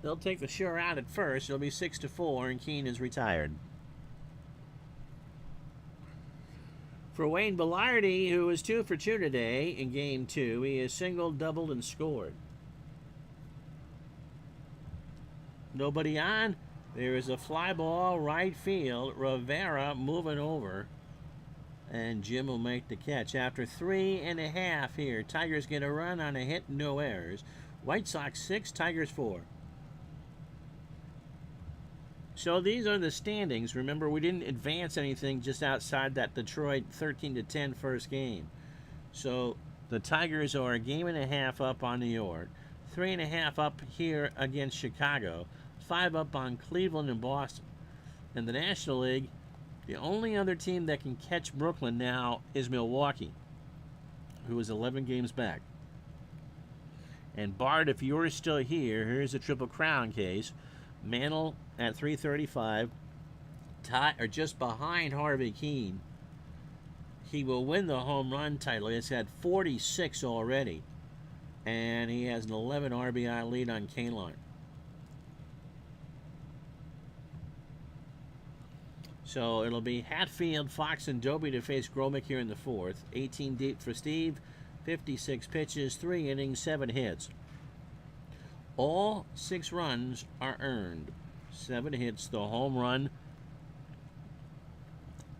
they'll take the sure out at first. It'll be 6-4, and Keene is retired. For Wayne Velarde, who is 2 for 2 today in Game 2, he has singled, doubled, and scored. Nobody on. There is a fly ball right field. Rivera moving over, and Jim will make the catch. After 3.5 here, Tigers get a run on a hit, no errors. White Sox 6, Tigers 4. So these are the standings. Remember, we didn't advance anything just outside that Detroit 13-10 first game. So the Tigers are 1.5 up on New York, 3.5 up here against Chicago, 5 up on Cleveland and Boston. In the National League, The only other team that can catch Brooklyn now is Milwaukee, who is 11 games back. And Bart, if you're still here, here's a Triple Crown case. Mantle at 335, or just behind Harvey Keene. He will win the home run title. He's had 46 already. And he has an 11 RBI lead on Kaline. So it'll be Hatfield, Fox, and Doby to face Gromick here in the fourth. 18 deep for Steve. 56 pitches, 3 innings, 7 hits. All 6 runs are earned. 7 hits, the home run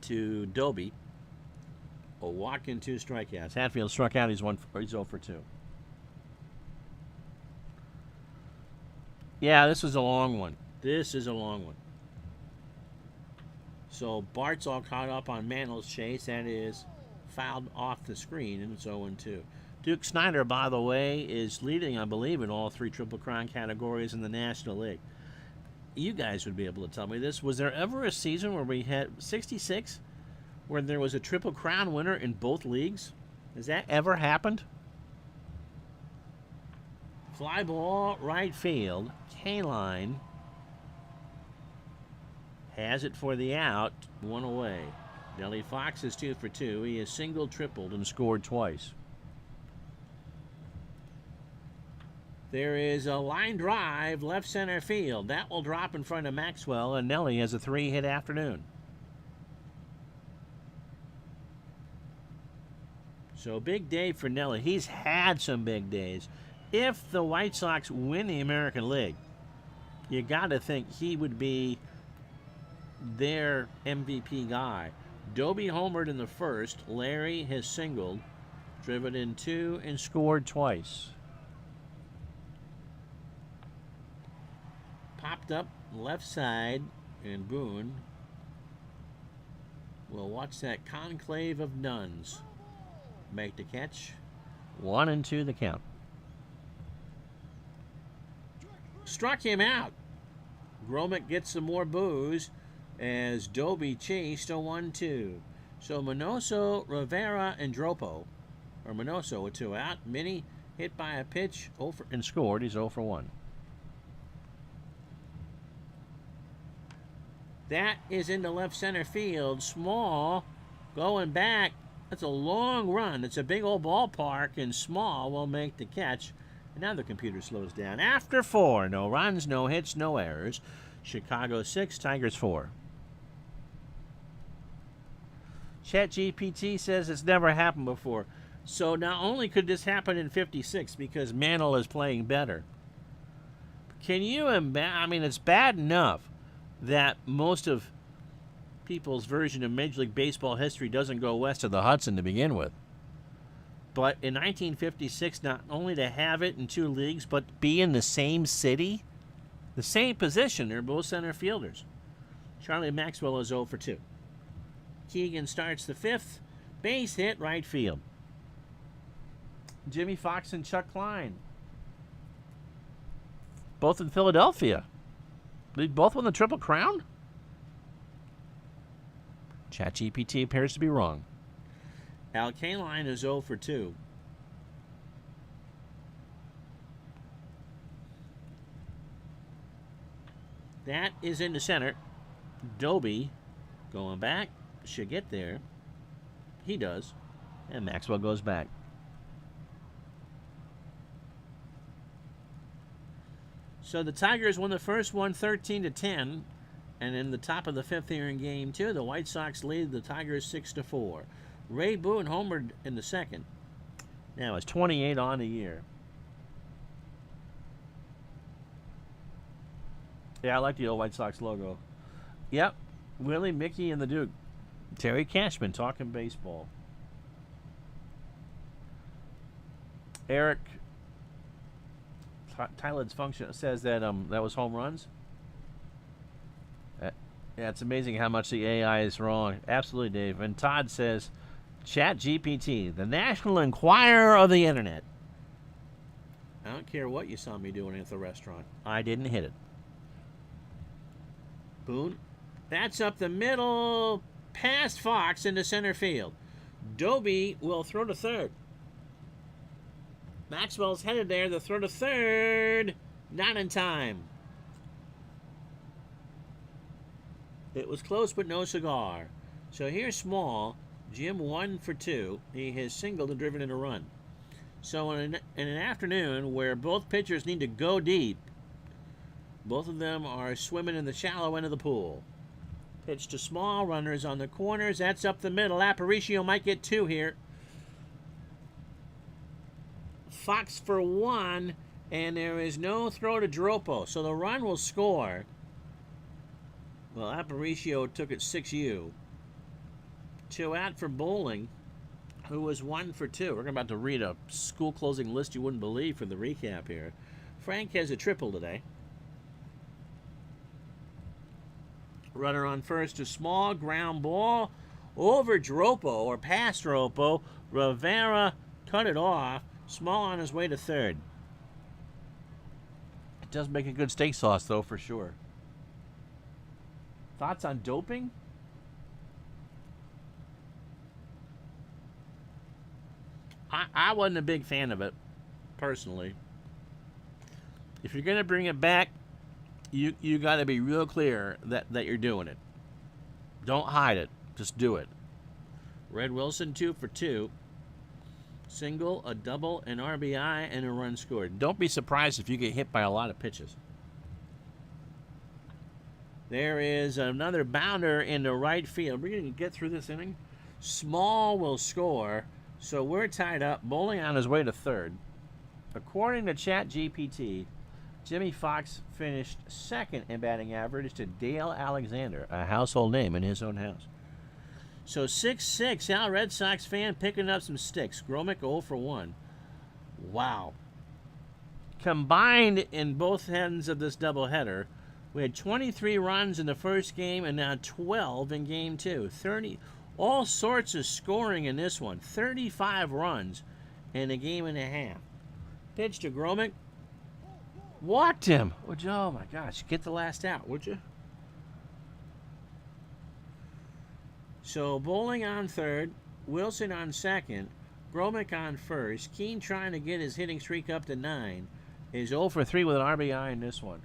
to Doby. A walk and 2 strikeouts. Hatfield struck out. He's 0 for 2. Yeah, this is a long one. This is a long one. So Bart's all caught up on Mantle's chase. That is fouled off the screen, and it's 0-2. Duke Snyder, by the way, is leading, I believe, in all 3 Triple Crown categories in the National League. You guys would be able to tell me this. Was there ever a season where we had 66, where there was a Triple Crown winner in both leagues? Has that ever happened? Fly ball, right field. Kaline has it for the out. 1 away. Nellie Fox is 2 for 2. He has singled, tripled, and scored twice. There is a line drive, left center field. That will drop in front of Maxwell, and Nellie has a 3-hit afternoon. So big day for Nellie. He's had some big days. If the White Sox win the American League, you got to think he would be their MVP guy. Doby homered in the first. Larry has singled, driven in 2, and scored twice. Popped up left side, and Boone will watch that conclave of nuns make the catch. 1-2 the count. Struck him out. Gromick gets some more boos as Doby chased a 1-2. So Minoso, Rivera, and Dropo, or Minoso with 2 out. Minnie hit by a pitch and scored. He's 0 for 1. That is into left center field. Small going back. That's a long run. It's a big old ballpark, and Small will make the catch. And now the computer slows down. After 4, no runs, no hits, no errors. Chicago 6, Tigers 4. ChatGPT says it's never happened before. So not only could this happen in 56 because Mantle is playing better, can you imagine? I mean, it's bad enough that most of people's version of Major League Baseball history doesn't go west of the Hudson to begin with. But in 1956, not only to have it in 2 leagues, but be in the same city, the same position. They're both center fielders. Charlie Maxwell is 0 for 2. Keegan starts the 5th. Base hit, right field. Jimmy Fox and Chuck Klein, both in Philadelphia. They both won the Triple Crown? ChatGPT appears to be wrong. Al Kaline is 0 for 2. That is into center. Doby going back. Should get there. He does. And Maxwell goes back. So the Tigers won the first one 13-10. And in the top of the 5th here in game 2, the White Sox lead the Tigers 6-4. Ray Boone homered in the second. Now it's 28 on the year. Yeah, I like the old White Sox logo. Yep, Willie, Mickey, and the Duke. Terry Cashman talking baseball. Eric Tyled's function says that that was home runs. Yeah, it's amazing how much the AI is wrong. Absolutely, Dave. And Todd says, ChatGPT, the National Enquirer of the Internet. I don't care what you saw me doing at the restaurant. I didn't hit it. Boone. That's up the middle. past Fox into center field. Doby will throw to third. Maxwell's headed there. The throw to third. Not in time. It was close, but no cigar. So here's Small. Jim 1 for 2. He has singled and driven in a run. So in an afternoon where both pitchers need to go deep, both of them are swimming in the shallow end of the pool. Pitch to Small. Runners on the corners. That's up the middle. Aparicio might get 2 here. Fox for 1, and there is no throw to Dropo, so the run will score. Well, Aparicio took it 6U. 2 out for Bowling, who was 1 for 2. We're about to read a school closing list you wouldn't believe for the recap here. Frank has a triple today. Runner on first to Small. Ground ball over Dropo, or past Dropo. Rivera cut it off. Small on his way to third. It does make a good steak sauce, though, for sure. Thoughts on doping? I wasn't a big fan of it, personally. If you're going to bring it back, you got to be real clear that you're doing it. Don't hide it. Just do it. Red Wilson 2 for 2. Single, a double, an RBI, and a run scored. Don't be surprised if you get hit by a lot of pitches. There is another bounder in the right field. We're going to get through this inning. Small will score, so we're tied up. Bowling on his way to third. According to ChatGPT, Jimmy Fox finished second in batting average to Dale Alexander, a household name in his own house. So 6-6, Al Red Sox fan picking up some sticks. Gromick 0 for 1. Wow. Combined in both ends of this doubleheader, we had 23 runs in the first game and now 12 in game 2. 30, all sorts of scoring in this one. 35 runs in a game and a half. Pitch to Gromick. Walked him. Oh my gosh, get the last out, would you? So Bowling on third, Wilson on second, Gromick on first. Keene trying to get his hitting streak up to 9. He's 0 for 3 with an RBI in this one.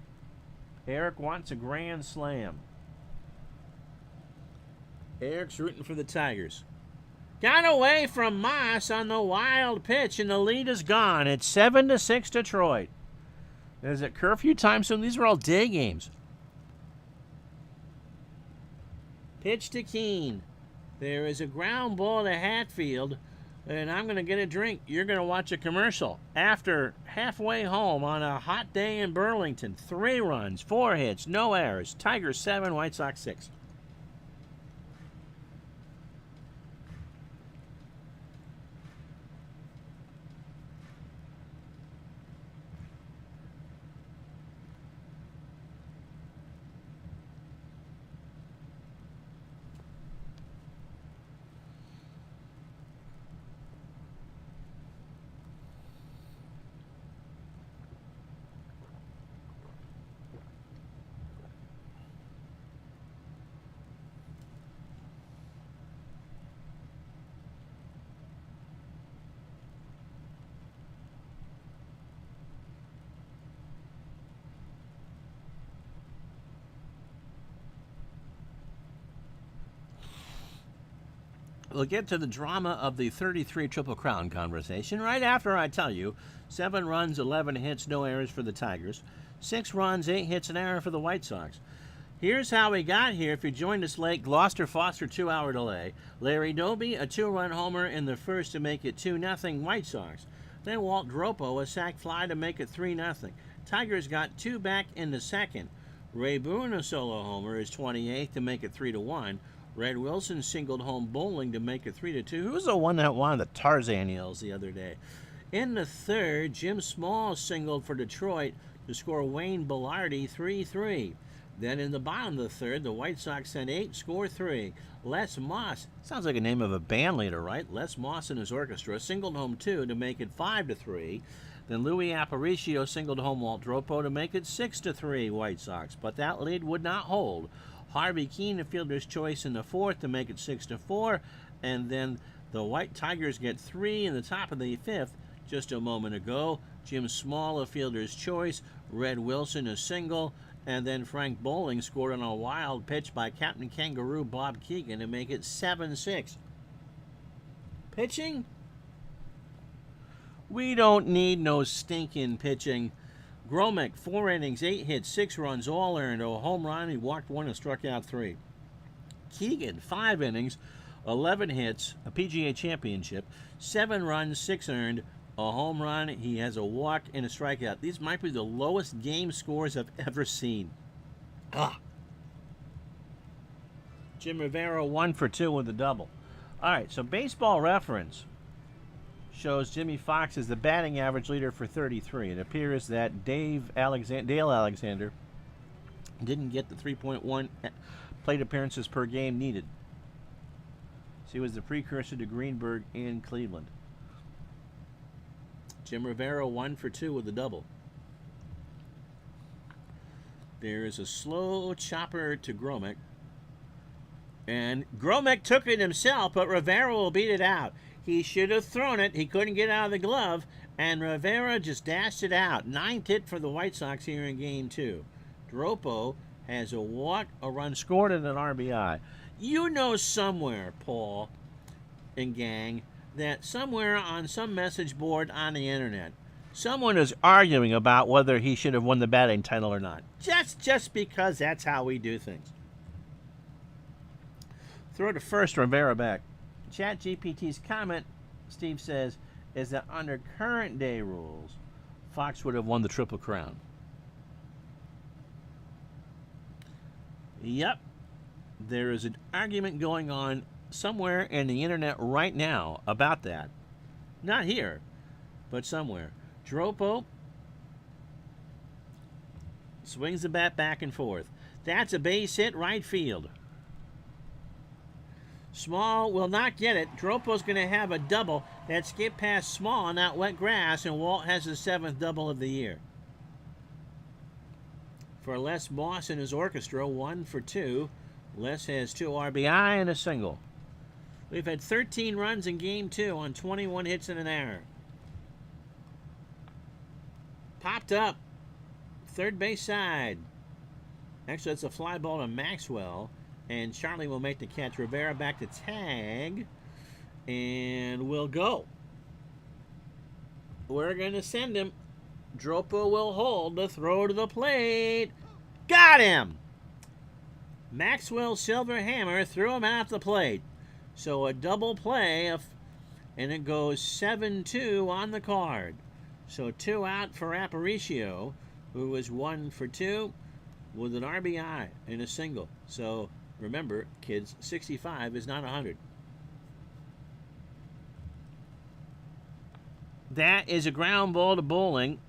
Eric wants a grand slam. Eric's rooting for the Tigers. Got away from Moss on the wild pitch, and the lead is gone. It's 7-6 Detroit. Is it curfew time soon? These are all day games. Pitch to Keene. There is a ground ball to Hatfield, and I'm going to get a drink. You're going to watch a commercial. After halfway home on a hot day in Burlington, 3 runs, 4 hits, no errors. Tigers 7, White Sox 6. We'll get to the drama of the 33 Triple Crown conversation right after I tell you 7 runs, 11 hits, no errors for the Tigers. 6 runs, 8 hits, an error for the White Sox. Here's how we got here. If you joined us late, Gloucester-Foster 2-hour delay. Larry Doby, a 2-run homer in the first to make it 2-0 White Sox. Then Walt Dropo, a sac fly to make it 3-0. Tigers got 2 back in the second. Ray Boone, a solo homer, is 28th to make it 3-1. Red Wilson singled home Bowling to make it 3-2. Who was the one that won the Tarzan yells the other day? In the third, Jim Small singled for Detroit to score Wayne Bellardi 3-3. Then in the bottom of the third, the White Sox sent 8, score 3. Les Moss, sounds like a name of a band leader, right? Les Moss and his orchestra singled home 2 to make it 5-3. Then Louis Aparicio singled home Walt Dropo to make it 6-3 White Sox, but that lead would not hold. Harvey Keene, a fielder's choice in the fourth to make it 6-4. And then the White Tigers get 3 in the top of the fifth just a moment ago. Jim Small, a fielder's choice. Red Wilson, a single. And then Frank Bowling scored on a wild pitch by Captain Kangaroo Bob Keegan to make it 7-6. Pitching? We don't need no stinking pitching. Gromek, 4 innings, 8 hits, 6 runs, all earned, a home run. He walked 1 and struck out 3. Keegan, 5 innings, 11 hits, a PGA championship, 7 runs, 6 earned, a home run. He has a walk and a strikeout. These might be the lowest game scores I've ever seen. Jim Rivera, 1 for 2 with a double. All right, so Baseball Reference shows Jimmy Fox as the batting average leader for 33. It appears that Dale Alexander didn't get the 3.1 plate appearances per game needed. So he was the precursor to Greenberg in Cleveland. Jim Rivera, 1 for 2 with a double. There is a slow chopper to Gromek. And Gromek took it himself, but Rivera will beat it out. He should have thrown it. He couldn't get out of the glove, and Rivera just dashed it out. 9th hit for the White Sox here in Game 2. Dropo has a walk, a run scored, and an RBI. You know somewhere, Paul and gang, that somewhere on some message board on the internet, someone is arguing about whether he should have won the batting title or not. Just because that's how we do things. Throw to first, Rivera back. ChatGPT's comment, Steve says, is that under current day rules, Fox would have won the Triple Crown. Yep. There is an argument going on somewhere in the internet right now about that. Not here, but somewhere. Dropo swings the bat back and forth. That's a base hit right field. Small will not get it. Dropo's going to have a double that skipped past Small on that wet grass, and Walt has his 7th double of the year. For Les Moss and his orchestra, 1 for 2. Les has 2 RBI and a single. We've had 13 runs in Game 2 on 21 hits and an error. Popped up. Third base side. Actually, it's a fly ball to Maxwell. And Charlie will make the catch. Rivera back to tag. And we'll go. We're going to send him. Dropo will hold the throw to the plate. Got him! Maxwell's silver hammer threw him out the plate. So a double play, and it goes 7-2 on the card. So 2 out for Aparicio, who was 1 for 2 with an RBI and a single. So remember, kids, 65 is not 100. That is a ground ball to Bowling.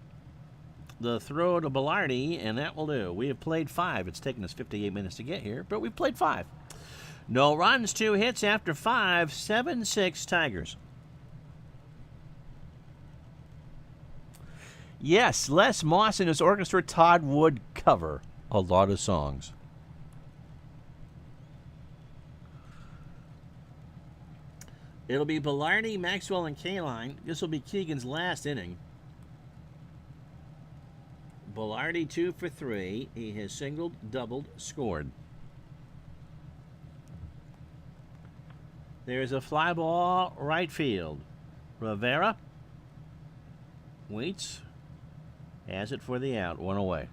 The throw to Bellardi, and that will do. We have played 5. It's taken us 58 minutes to get here, but we've played 5. No runs, 2 hits after 5, 7-6 Tigers. Yes, Les Moss and his orchestra, Todd would cover a lot of songs. It'll be Bellardi, Maxwell, and Kaline. This will be Keegan's last inning. Bellardi 2 for 3. He has singled, doubled, scored. There's a fly ball right field. Rivera waits, has it for the out, 1 away.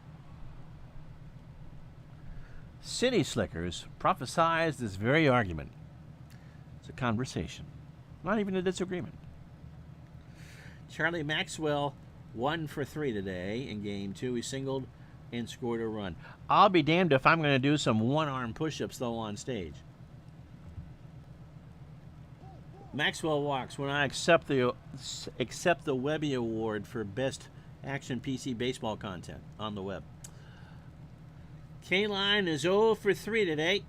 City Slickers prophesized this very argument. It's a conversation, not even a disagreement. Charlie Maxwell 1 for 3 today in Game 2. He singled and scored a run. I'll be damned if I'm going to do some one-arm push-ups, though, on stage. Maxwell walks when I accept the Webby Award for Best Action PC Baseball Content on the web. Kaline is 0 for 3 today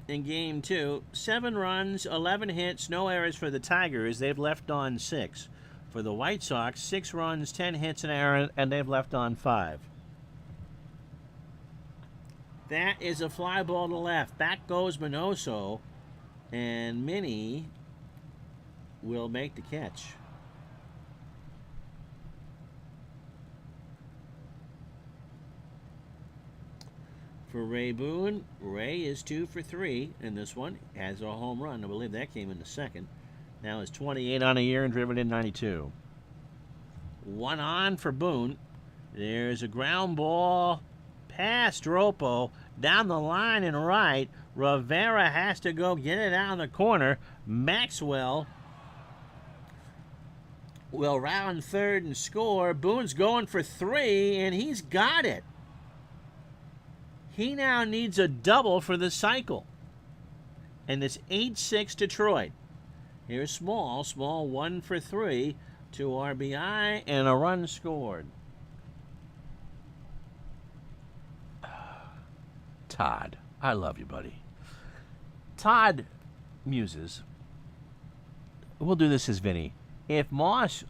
in Game 2. 7 runs, 11 hits, no errors for the Tigers. They've left on 6. For the White Sox, 6 runs, 10 hits, an error, and they've left on 5. That is a fly ball to left. Back goes Minoso, and Minnie will make the catch. For Ray Boone, Ray is 2 for 3 in this one. Has a home run. I believe that came in the second. Now is 28 on a year and driven in 92. 1 on for Boone. There's a ground ball past Ropo down the line and right. Rivera has to go get it out in the corner. Maxwell will round third and score. Boone's going for 3, and he's got it. He now needs a double for the cycle. And it's 8-6 Detroit. Here's Small. Small 1 for 3. 2 RBI and a run scored. Todd, I love you, buddy. Todd muses. We'll do this as Vinny. If Moss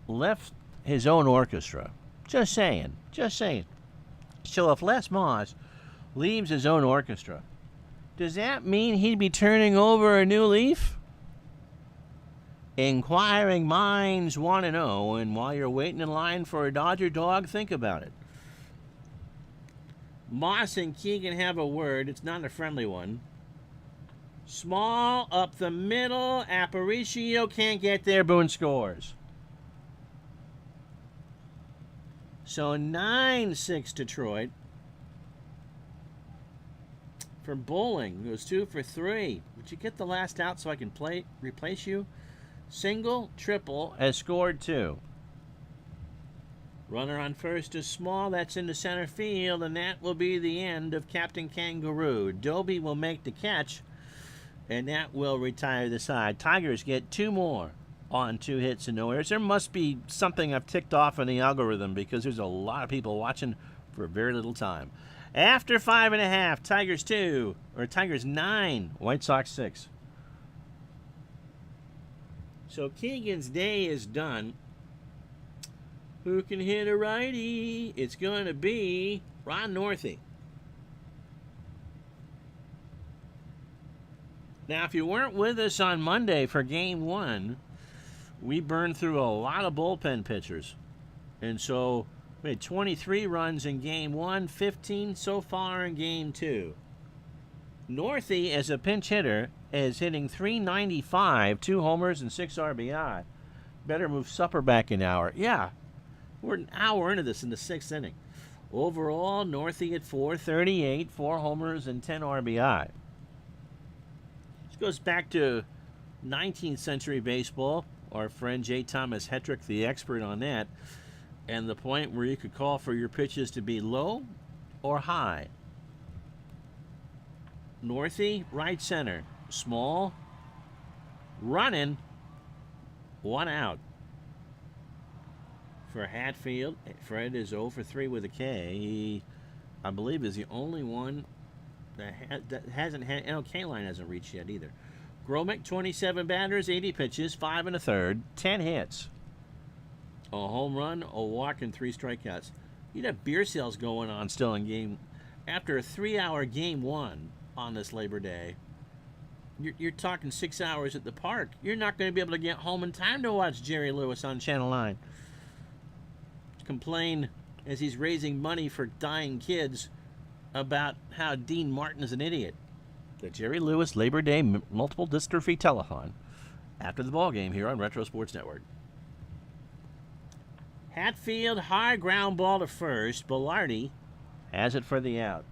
left his own orchestra, just saying. So if Les Moss leaves his own orchestra, does that mean he'd be turning over a new leaf? Inquiring minds want to know, and while you're waiting in line for a Dodger dog, think about it. Moss and Keegan have a word. It's not a friendly one. Small up the middle. Aparicio can't get there. Boone scores. So 9-6 Detroit. For Bowling, it was 2 for 3. Would you get the last out so I can replace you? Single, triple, has scored 2. Runner on first is Small. That's into center field, and that will be the end of Captain Kangaroo. Doby will make the catch, and that will retire the side. Tigers get 2 more on 2 hits and no errors. There must be something I've ticked off in the algorithm because there's a lot of people watching for very little time. After 5.5, Tigers 9, White Sox 6. So Keegan's day is done. Who can hit a righty? It's going to be Ron Northey. Now, if you weren't with us on Monday for Game 1, we burned through a lot of bullpen pitchers. And so we had 23 runs in Game 1, 15 so far in Game 2. Northey, as a pinch hitter, is hitting .395, 2 homers and 6 RBI. Better move Supper back an hour. Yeah, we're an hour into this in the 6th inning. Overall, Northey at .438, 4 homers and 10 RBI. This goes back to 19th century baseball. Our friend J. Thomas Hetrick, the expert on that, and the point where you could call for your pitches to be low or high. Northey, right center. Small, running, 1 out. For Hatfield, Fred is 0 for 3 with a K. He, I believe, is the only one that hasn't had. K-line hasn't reached yet either. Gromick, 27 batters, 80 pitches, 5 1/3, 10 hits. A home run, a walk, and 3 strikeouts. You'd have beer sales going on still in game. After a 3-hour Game 1 on this Labor Day, you're talking 6 hours at the park. You're not going to be able to get home in time to watch Jerry Lewis on Channel 9. Complain as he's raising money for dying kids about how Dean Martin is an idiot. The Jerry Lewis Labor Day Multiple Dystrophy Telethon after the ball game here on Retro Sports Network. Hatfield, high ground ball to first. Bellardi has it for the out.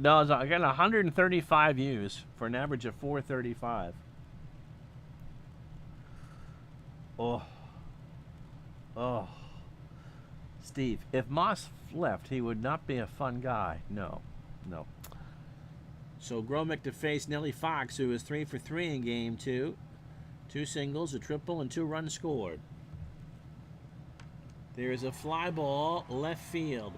No, I got 135 views for an average of 435. Oh. Steve, if Moss left, he would not be a fun guy. No. So Gromick to face Nellie Fox, who is 3 for 3 in Game 2. 2 singles, a triple, and 2 runs scored. There is a fly ball left field.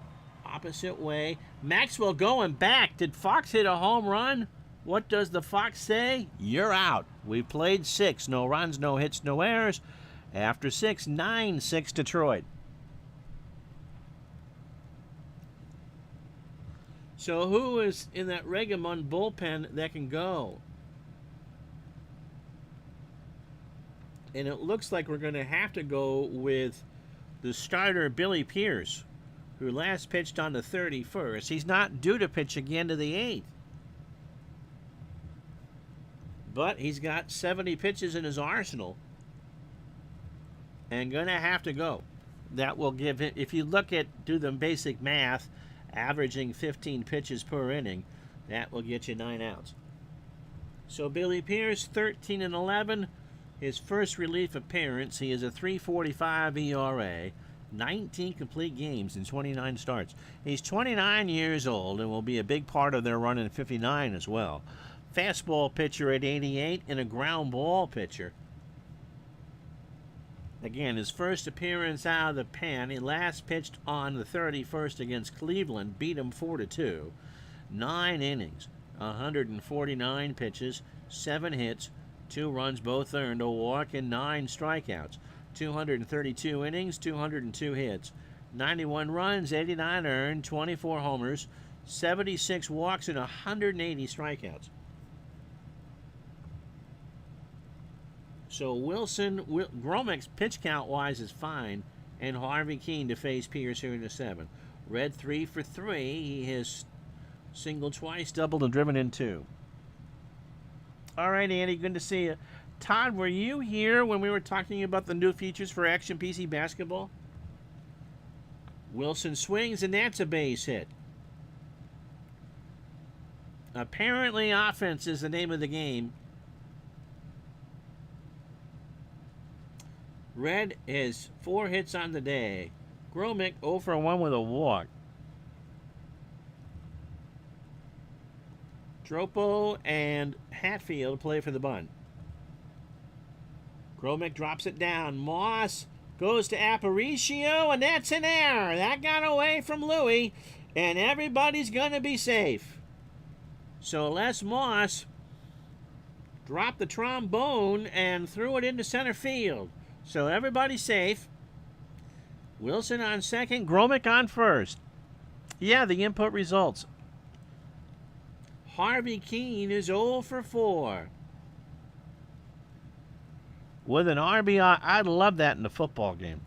Opposite way. Maxwell going back. Did Fox hit a home run? What does the Fox say? You're out. We've played 6. No runs, no hits, no errors. After 6, 9-6 Detroit. So who is in that Regamon bullpen that can go? And it looks like we're going to have to go with the starter, Billy Pierce, who last pitched on the 31st. He's not due to pitch again to the 8th. But he's got 70 pitches in his arsenal and going to have to go. That will give it, if you do the basic math, averaging 15 pitches per inning, that will get you 9 outs. So Billy Pierce, 13-11, his first relief appearance. He is a 3.45 ERA, 19 complete games in 29 starts. He's 29 years old and will be a big part of their run in 59 as well. Fastball pitcher at 88 and a ground ball pitcher. Again, his first appearance out of the pen. He last pitched on the 31st against Cleveland, beat him 4-2. 9 innings, 149 pitches, 7 hits, 2 runs both earned, a walk, and 9 strikeouts. 232 innings, 202 hits, 91 runs, 89 earned, 24 homers, 76 walks, and 180 strikeouts. So Gromek's pitch count-wise is fine, and Harvey Keene to face Pierce here in the 7th. Red 3 for 3. He has singled twice, doubled, and driven in 2. All right, Andy, good to see you. Todd, were you here when we were talking about the new features for Action PC Basketball? Wilson swings, and that's a base hit. Apparently, offense is the name of the game. Red has 4 hits on the day. Gromek 0 for 1 with a walk. Dropo and Hatfield play for the bunt. Gromek drops it down. Moss goes to Aparicio, and that's an error. That got away from Louie, and everybody's going to be safe. So Les Moss dropped the trombone and threw it into center field. So everybody's safe. Wilson on second, Gromek on first. Yeah, the input results. Harvey Keene is 0 for 4. With an RBI, I'd love that in a football game.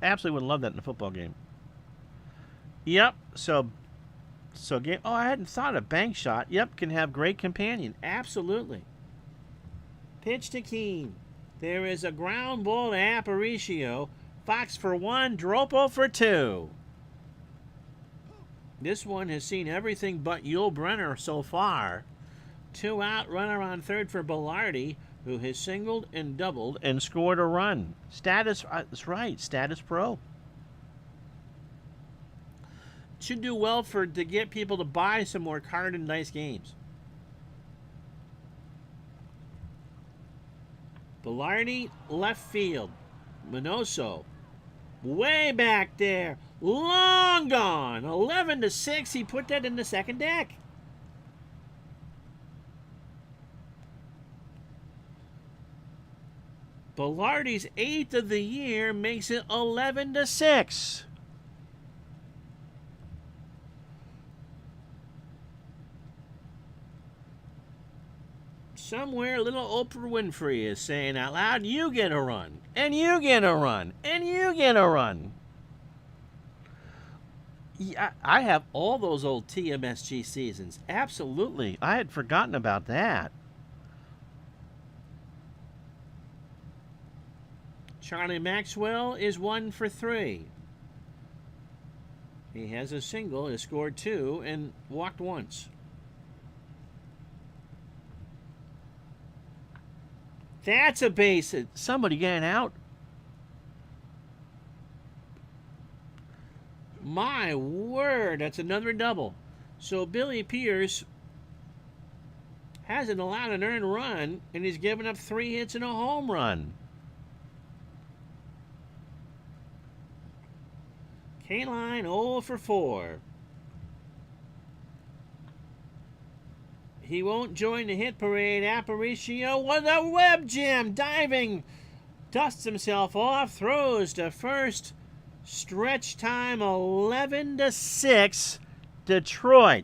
Absolutely would love that in a football game. Yep, so game. Oh, I hadn't thought of bank shot. Yep, can have great companion. Absolutely. Pitch to Keene. There is a ground ball to Aparicio. Fox for 1, Dropo for 2. This one has seen everything but Yul Brenner so far. 2 out, runner on third for Bellardi, who has singled and doubled and scored a run. Status, that's right, status pro. Should do well to get people to buy some more card and dice games. Bellardi, left field. Minoso, way back there. Long gone. 11-6. He put that in the second deck. Bellardi's 8th of the year makes it 11-6. Somewhere little Oprah Winfrey is saying out loud, you get a run, and you get a run, and you get a run. Yeah, I have all those old TMSG seasons. Absolutely. I had forgotten about that. Charlie Maxwell is 1 for 3. He has a single, has scored 2, and walked once. That's a base hit. Somebody getting out. My word, that's another double. So Billy Pierce hasn't allowed an earned run, and he's given up 3 hits and a home run. K-Line 0 for 4. He won't join the hit parade. Aparicio with a web jam, diving, dusts himself off, throws to first. Stretch time 11-6. Detroit.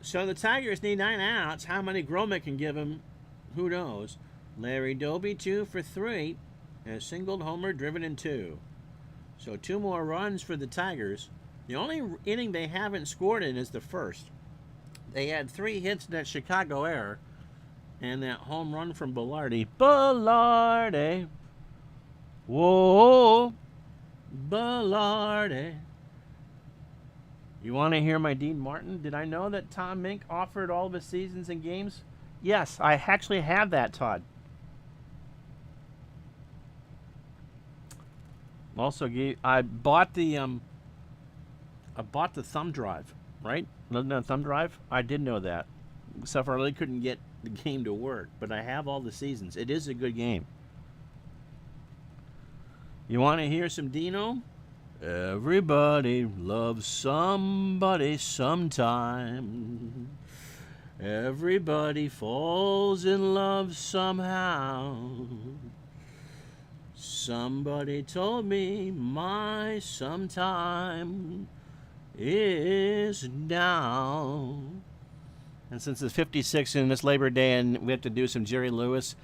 So the Tigers need 9 outs. How many Gromick can give him, who knows. Larry Doby, 2 for 3. A singled, homer, driven in 2. So 2 more runs for the Tigers. The only inning they haven't scored in is the first. They had 3 hits in that Chicago error. And that home run from Bellardi. Bellardi. Whoa. Bellardi. You want to hear my Dean Martin? Did I know that Tom Mink offered all of his seasons and games? Yes, I actually have that, Todd. Also, I bought the thumb drive, right? No thumb drive. I did know that. Except I really couldn't get the game to work, but I have all the seasons. It is a good game. You want to hear some Dino? Everybody loves somebody sometime. Everybody falls in love somehow. Somebody told me my sometime is now. And since it's 56 in this Labor Day and we have to do some Jerry Lewis.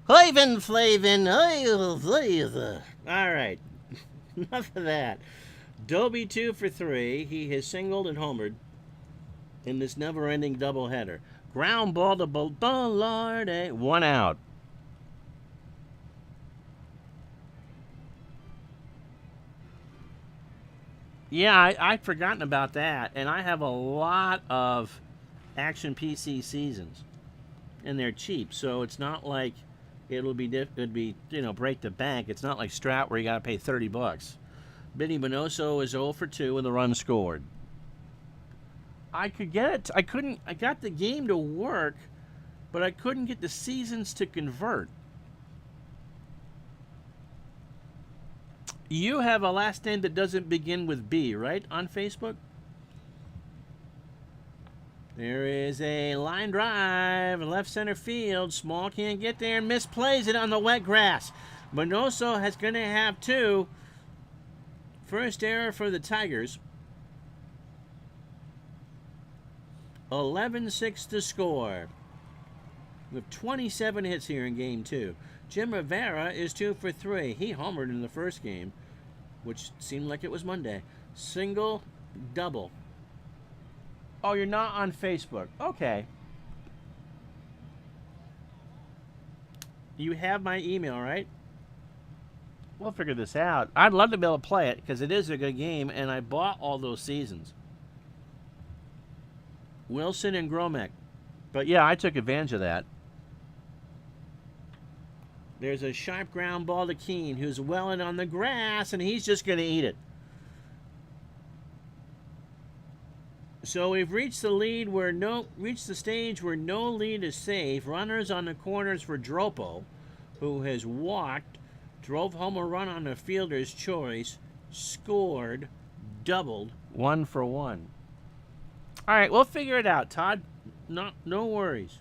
Flavin. All right. Enough of that. Doby 2 for 3. He has singled and homered in this never-ending doubleheader. Ground ball to Bellardi. 1 out. Yeah, I'd forgotten about that, and I have a lot of Action PC seasons, and they're cheap, so it's not like it'd be break the bank. It's not like Strat where you got to pay $30. Benny Bonoso is 0 for 2 with a run scored. I could get it. I got the game to work, but I couldn't get the seasons to convert. You have a last name that doesn't begin with B, right, on Facebook? There is a line drive, left center field. Small can't get there and misplays it on the wet grass. Bonoso is going to have 2. First error for the Tigers. 11-6 to score. With 27 hits here in Game 2. Jim Rivera is 2 for 3. He homered in the first game, which seemed like it was Monday. Single, double. Oh, you're not on Facebook. Okay. You have my email, right? We'll figure this out. I'd love to be able to play it because it is a good game, and I bought all those seasons. Wilson and Gromek. But yeah, I took advantage of that. There's a sharp ground ball to Keene, who's welling on the grass, and he's just going to eat it. So we've reached the stage where no lead is safe. Runners on the corners for Dropo, who has walked, drove home a run on the fielder's choice, scored, doubled, 1 for 1. All right, we'll figure it out, Todd. No worries.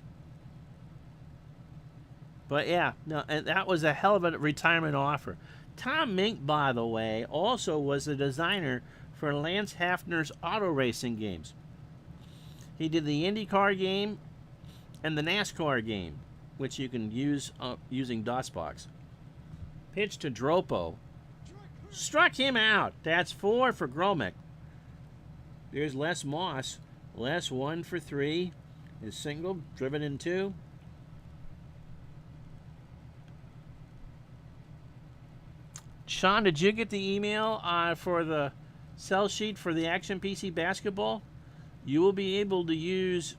But yeah, no, and that was a hell of a retirement offer. Tom Mink, by the way, also was the designer for Lance Hafner's auto racing games. He did the IndyCar game and the NASCAR game, which you can use using DOSBox. Pitch to Dropo. Struck him out. That's 4 for Gromek. There's Les Moss. Les 1 for 3. Is single, driven in 2. Sean, did you get the email for the sell sheet for the Action PC basketball? You will be able to use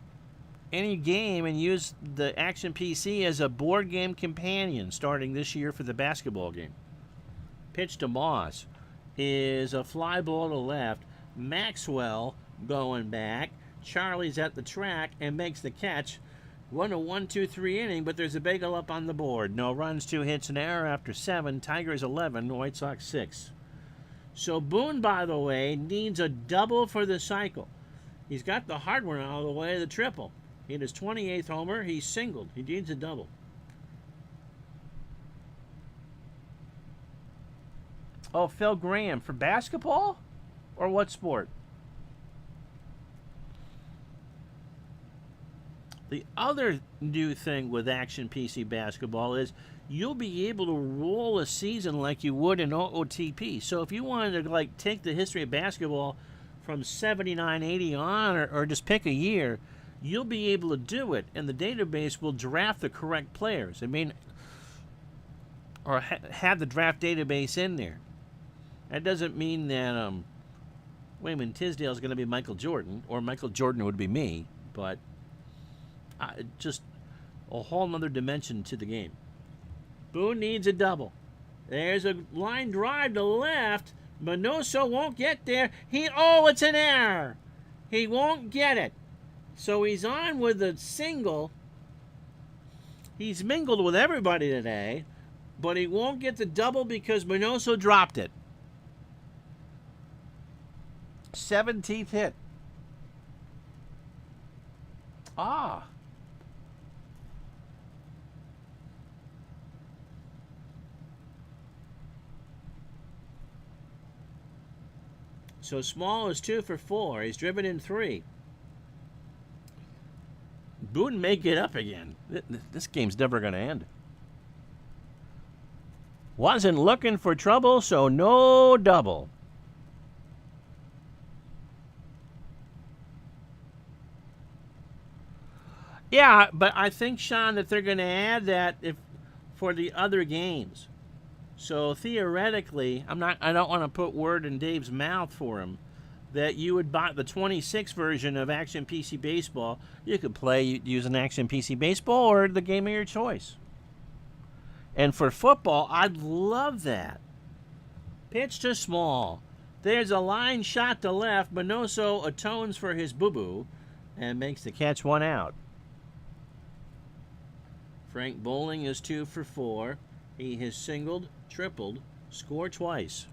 any game and use the Action PC as a board game companion starting this year for the basketball game. Pitch to Moss is a fly ball to left. Maxwell going back. Charlie's at the track and makes the catch. 1-2-3 inning, but there's a bagel up on the board. No runs, 2 hits, an error after 7. Tigers 11, White Sox 6. So Boone, by the way, needs a double for the cycle. He's got the hard one out of the way, the triple. He hit his 28th homer. He's singled. He needs a double. Oh, Phil Graham for basketball? Or what sport? The other new thing with Action PC Basketball is you'll be able to roll a season like you would in OOTP. So if you wanted to like take the history of basketball from 79, 80 on, or just pick a year, you'll be able to do it, and the database will draft the correct players. I mean, or have the draft database in there. That doesn't mean that Wayman Tisdale's going to be Michael Jordan, or Michael Jordan would be me, but just a whole nother dimension to the game. Boone needs a double. There's a line drive to left. Minoso won't get there. It's an error. He won't get it. So he's on with a single. He's mingled with everybody today, but he won't get the double because Minoso dropped it. 17th hit. So Small is 2 for 4. He's driven in 3. Boone may get up again. This game's never going to end. Wasn't looking for trouble, so no double. Yeah, but I think, Sean, that they're going to add that for the other games. So theoretically, I don't want to put word in Dave's mouth for him, that you would buy the 26 version of Action PC Baseball. You could play using Action PC Baseball or the game of your choice. And for football, I'd love that. Pitch to Small. There's a line shot to left. Minoso atones for his boo-boo and makes the catch, 1 out. Frank Bowling is 2 for 4. He has singled, tripled, scored twice.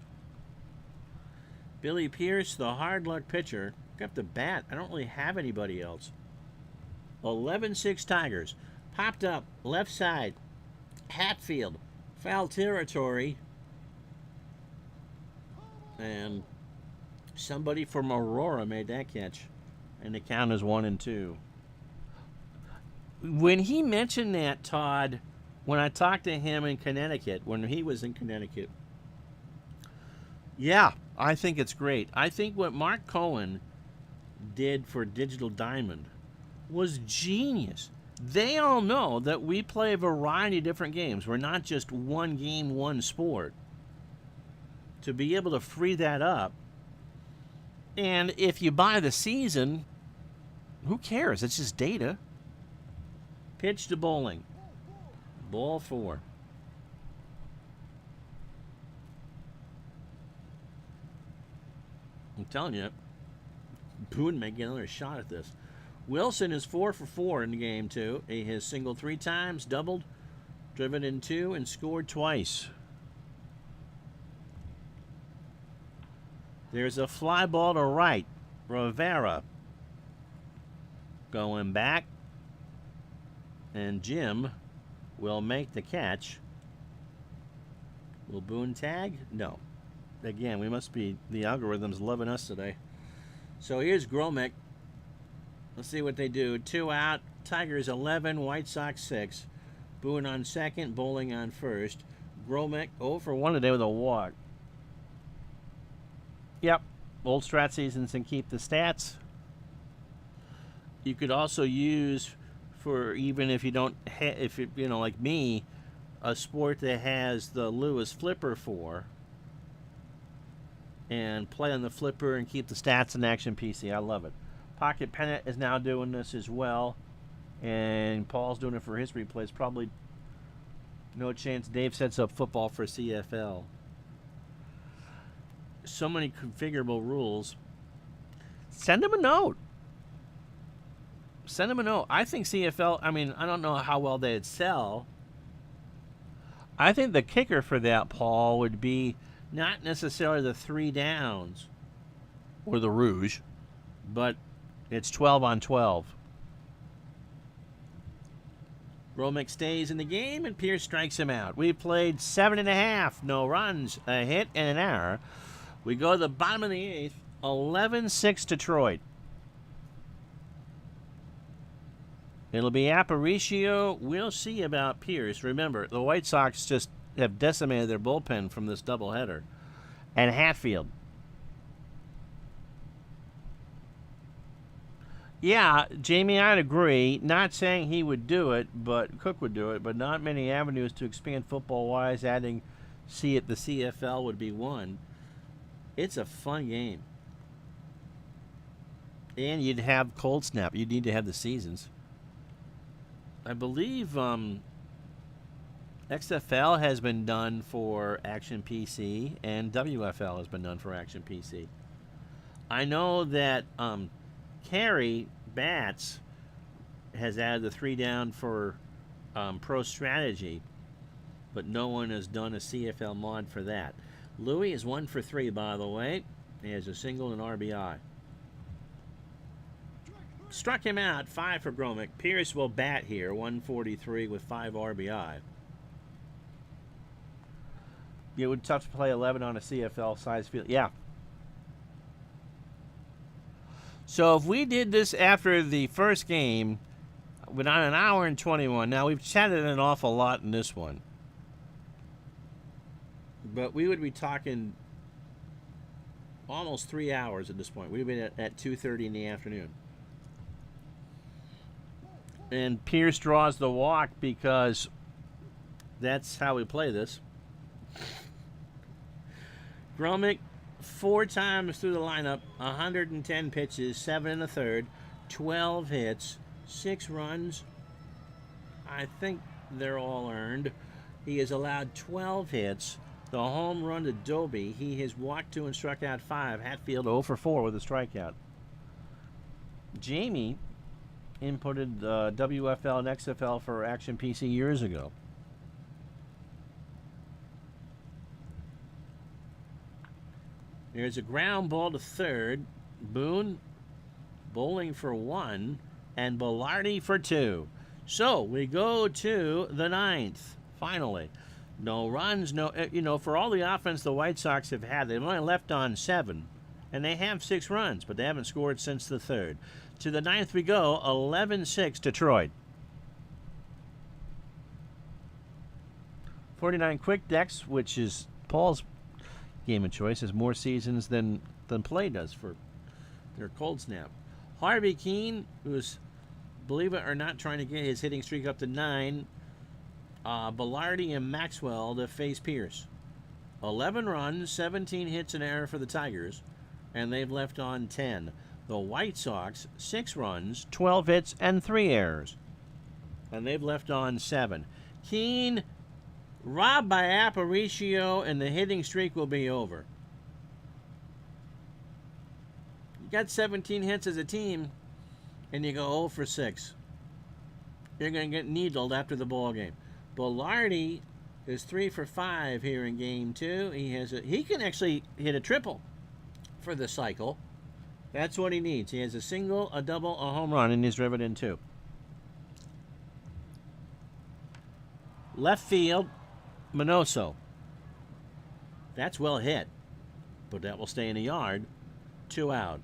Billy Pierce, the hard luck pitcher, got the bat. I don't really have anybody else. 11-6 Tigers. Popped up, left side. Hatfield, foul territory. And somebody from Aurora made that catch. And the count is 1-2. When he mentioned that, Todd, when I talked to him in Connecticut, when he was in Connecticut, yeah, I think it's great. I think what Mark Cohen did for Digital Diamond was genius. They all know that we play a variety of different games. We're not just one game, one sport. To be able to free that up, and if you buy the season, who cares? It's just data. Pitch to Bowling. Ball 4. I'm telling you, Boone may get another shot at this. Wilson is 4 for 4 in the game, too. He has singled 3 times, doubled, driven in 2, and scored twice. There's a fly ball to right. Rivera going back. And Jim will make the catch. Will Boone tag? No. Again, the algorithm's loving us today. So here's Gromick. Let's see what they do. 2 out. Tigers 11, White Sox 6. Boone on second, Bowling on first. Gromick 0 for 1 today with a walk. Yep. Old strat seasons and keep the stats. You could also use, for even if you don't, if it, like me, a sport that has the Lewis flipper for, and play on the flipper and keep the stats in Action PC. I love it. Pocket Pennant is now doing this as well, and Paul's doing it for his replays. Probably no chance Dave sets up football for CFL. So many configurable rules. Send him a note. Send him a note. I think CFL, I don't know how well they'd sell. I think the kicker for that, Paul, would be not necessarily the 3 downs or the Rouge, but it's 12 on 12. Gromick stays in the game, and Pierce strikes him out. We played 7.5, no runs, a hit, and an error. We go to the bottom of the 8th, 11-6 Detroit. It'll be Aparicio. We'll see about Pierce. Remember, the White Sox just have decimated their bullpen from this doubleheader. And Hatfield. Yeah, Jamie, I'd agree. Not saying he would do it, but Cook would do it, but not many avenues to expand football-wise. Adding the CFL would be one. It's a fun game. And you'd have cold snap. You'd need to have the seasons. I believe XFL has been done for Action PC, and WFL has been done for Action PC. I know that Carrie Batts has added the 3 down for Pro Strategy, but no one has done a CFL mod for that. Louis is 1 for 3, by the way. He has a single and RBI. Struck him out, 5 for Gromick. Pierce will bat here, 143 with 5 RBI. It would be tough to play 11 on a CFL size field. Yeah. So if we did this after the first game, went on an hour and 21. Now, we've chatted an awful lot in this one. But we would be talking almost 3 hours at this point. We'd be at 2:30 in the afternoon. And Pierce draws the walk because that's how we play this. Gromick, 4 times through the lineup, 110 pitches, 7 1/3, 12 hits, 6 runs. I think they're all earned. He has allowed 12 hits. The home run to Doby. He has walked 2 and struck out 5. Hatfield 0 for 4 with a strikeout. Jamie inputted WFL and XFL for Action PC years ago. There's a ground ball to third. Boone bowling for 1 and Bellardi for 2. So we go to the 9th, finally. No runs, for all the offense the White Sox have had, they've only left on 7, and they have 6 runs, but they haven't scored since the 3rd. To the 9th we go, 11-6 Detroit. 49 Quick Decks, which is Paul's game of choice, has more seasons than Play does for their cold snap. Harvey Keene, who's, believe it or not, trying to get his hitting streak up to 9. Bellardi and Maxwell to face Pierce. 11 runs, 17 hits and error for the Tigers, and they've left on 10. The White Sox, 6 runs, 12 hits, and 3 errors, and they've left on 7. Keene robbed by Aparicio, and the hitting streak will be over. You got 17 hits as a team, and you go 0 for 6. You're going to get needled after the ball game. Bellardi is 3 for 5 here in Game 2. He can actually hit a triple for the cycle. That's what he needs. He has a single, a double, a home run, and he's driven in 2. Left field, Minoso. That's well hit, but that will stay in the yard. 2 out.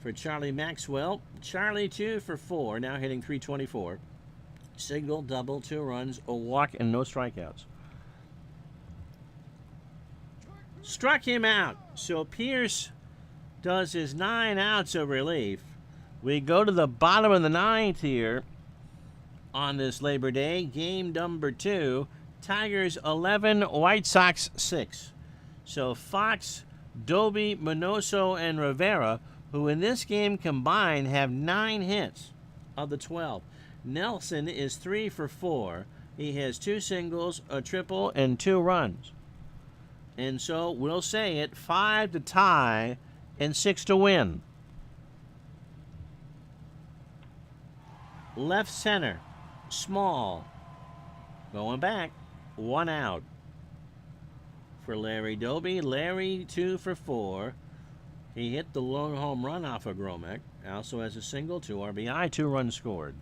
For Charlie Maxwell, Charlie 2 for 4, now hitting .324. Single, double, 2 runs, a walk, and no strikeouts. Struck him out. So Pierce does his 9 outs of relief. We go to the bottom of the 9th here on this Labor Day. Game number 2. Tigers 11, White Sox 6. So Fox, Doby, Minoso, and Rivera, who in this game combined have 9 hits of the 12. Nelson is 3 for 4. He has 2 singles, a triple, and 2 runs. And so we'll say it, 5 to tie and 6 to win. Left center, Small. Going back, 1 out. For Larry Doby, Larry 2 for 4. He hit the lone home run off of Gromick. Also has a single, 2 RBI, 2 runs scored.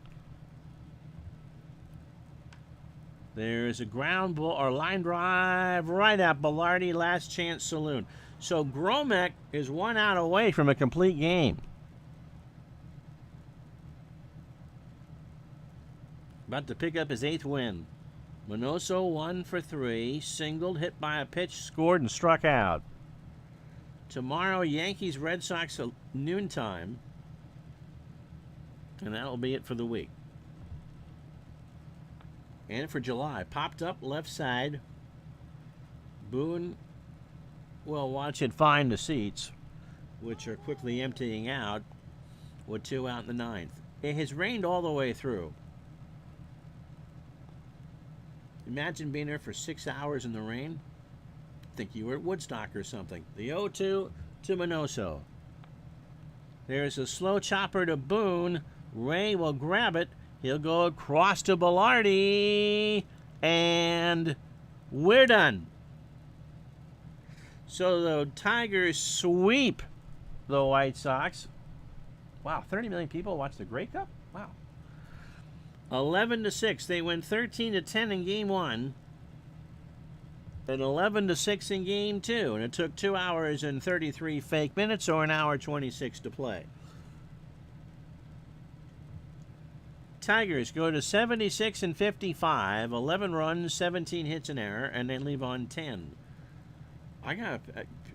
There's a ground ball or line drive right at Bellardi, last chance saloon. So Gromick is 1 out away from a complete game. about to pick up his 8th win. Minoso 1 for 3, singled, hit by a pitch, scored, and struck out. Tomorrow, Yankees, Red Sox at noontime. And that'll be it for the week. And for July, popped up left side. Boone will watch it find the seats, which are quickly emptying out with 2 out in the 9th. It has rained all the way through. Imagine being there for 6 hours in the rain. Think you were at Woodstock or something. The 0-2 to Minoso. There's a slow chopper to Boone. Ray will grab it. He'll go across to Bilardi. And we're done. So the Tigers sweep the White Sox. Wow, 30 million people watch the Grey Cup? Wow. 11-6. They win 13-10 in Game 1. And 11-6 in Game 2. And it took 2 hours and 33 fake minutes, or an hour 26 to play. Tigers go to 76-55, 11 runs, 17 hits, an error, and they leave on 10.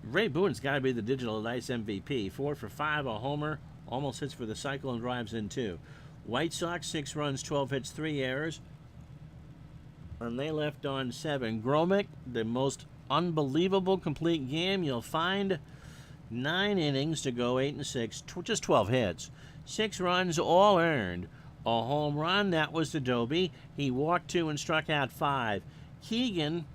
Ray Boone's got to be the digital dice MVP. 4 for 5, a homer, almost hits for the cycle, and drives in 2. White Sox 6 runs, 12 hits, 3 errors, and they left on 7. Gromick, the most unbelievable complete game you'll find. 9 innings to go, 8-6, just 12 hits, 6 runs, all earned. A home run, that was to Doby. He walked 2 and struck out 5. Keegan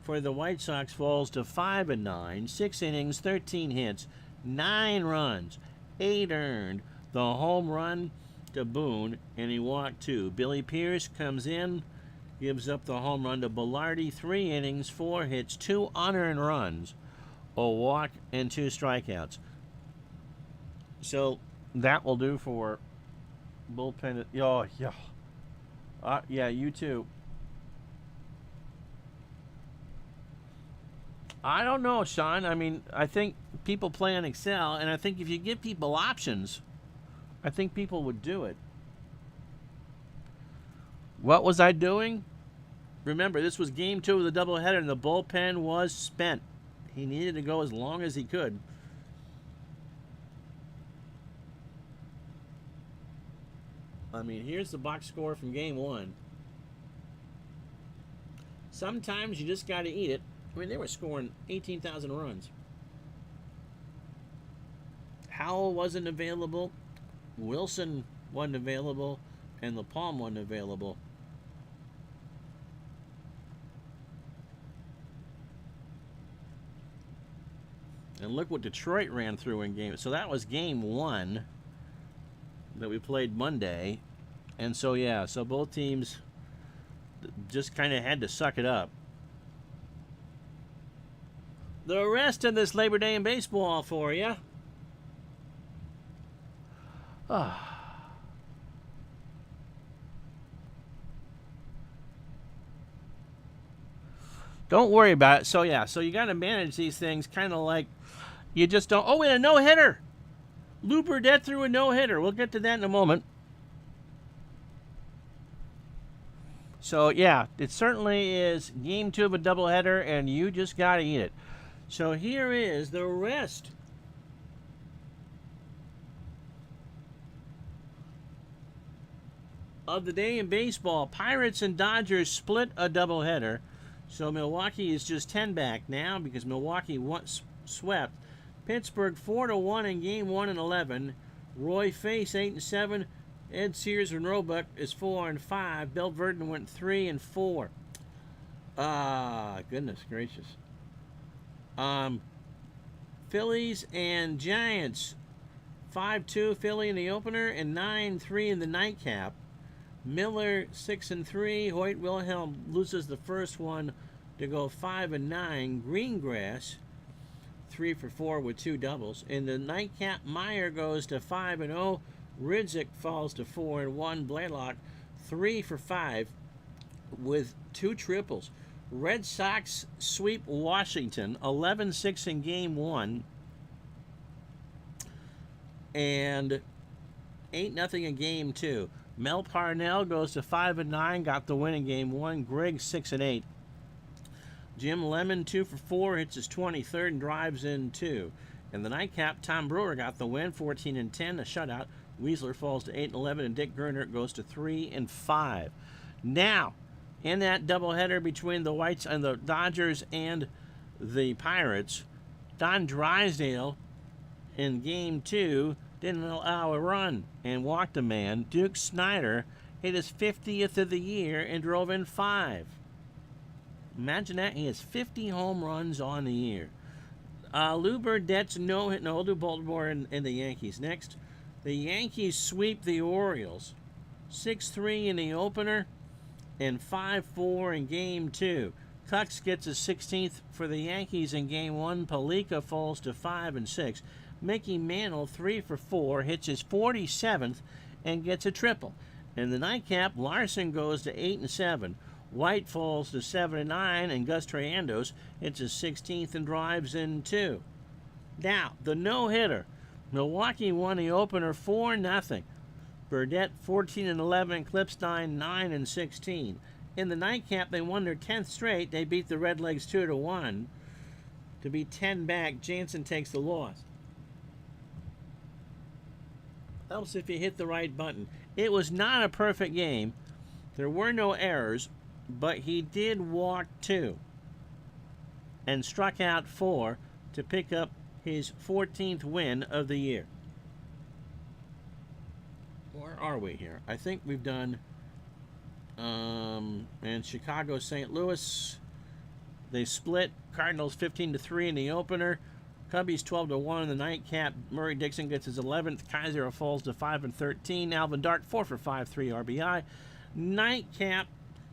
for the White Sox falls to 5-9, 6 innings, 13 hits, 9 runs, 8 earned. The home run to Boone, and he walked 2. Billy Pierce comes in, gives up the home run to Bilardi. 3 innings, 4 hits, 2 unearned runs, a walk, and 2 strikeouts. So that will do for bullpen. Oh, yeah. Yeah, you too. I don't know, Sean. I mean, I think people play on Excel, and I think if you give people options, I think people would do it. What was I doing? Remember, this was Game 2 of the doubleheader, and the bullpen was spent. He needed to go as long as he could. I mean, here's the box score from Game 1. Sometimes you just got to eat it. I mean, they were scoring 18,000 runs. Howell wasn't available. Wilson wasn't available. And LaPalme wasn't available. And look what Detroit ran through in game. So that was Game 1 that we played Monday. And so, yeah, so both teams just kind of had to suck it up. The rest of this Labor Day in baseball for you. Don't worry about it. So, yeah, so you got to manage these things kind of like you just don't. Oh, and a no-hitter. Lou Burdette threw a no-hitter. We'll get to that in a moment. So, yeah, it certainly is Game 2 of a doubleheader, and you just got to eat it. So here is the rest of the day in baseball. Pirates and Dodgers split a doubleheader. So Milwaukee is just 10 back now because Milwaukee once swept. Pittsburgh 4-1 in Game 1 and 11. Roy Face 8-7. Ed Sears and Roebuck is 4-5. Bill Verdon went 3-4. Goodness gracious. Phillies and Giants 5-2 Philly in the opener and 9-3 in the nightcap. Miller 6-3. Hoyt Wilhelm loses the first one to go 5-9. Greengrass 3-4 with 2 doubles. In the nightcap, Meyer goes to 5-0. Ridzik falls to 4-1. Blaylock 3-5 with 2 triples. Red Sox sweep Washington 11-6 in Game 1 and 8-0 in Game 2. Mel Parnell goes to 5-9, got the win in game 1. Griggs 6-8. Jim Lemon 2 for 4, hits his 23rd and drives in 2. In the nightcap, Tom Brewer got the win, 14-10, a shutout. Weasler falls to 8-11, and Dick Gernert goes to 3-5. Now, in that doubleheader between the Whites and the Dodgers and the Pirates, Don Drysdale in game 2 didn't allow a run and walked a man. Duke Snyder hit his 50th of the year and drove in 5. Imagine that. He has 50 home runs on the year. Lou Burdett's no-hit, no, we'll do Baltimore and the Yankees next. The Yankees sweep the Orioles 6-3 in the opener and 5-4 in game 2. Kux gets his 16th for the Yankees in game 1. Palika falls to 5-6. Mickey Mantle 3 for 4, hits his 47th and gets a triple. In the nightcap, Larson goes to 8-7. White falls to 7-9, and Gus Triandos hits his 16th and drives in 2. Now, the no-hitter. Milwaukee won the opener 4-0. Burdett 14-11, Klipstein 9-16. In the nightcap, they won their 10th straight. They beat the Redlegs 2-1 to be 10 back. Jansen takes the loss. Helps if you hit the right button. It was not a perfect game. There were no errors, but he did walk 2 and struck out 4 to pick up his 14th win of the year. Where are we here? I think we've done and Chicago, St. Louis. They split. Cardinals 15-3 in the opener. Cubbies 12-1 in the nightcap. Murray Dixon gets his 11th. Kaiser falls to 5-13. Alvin Dart 4 for 5, 3 RBI. Nightcap.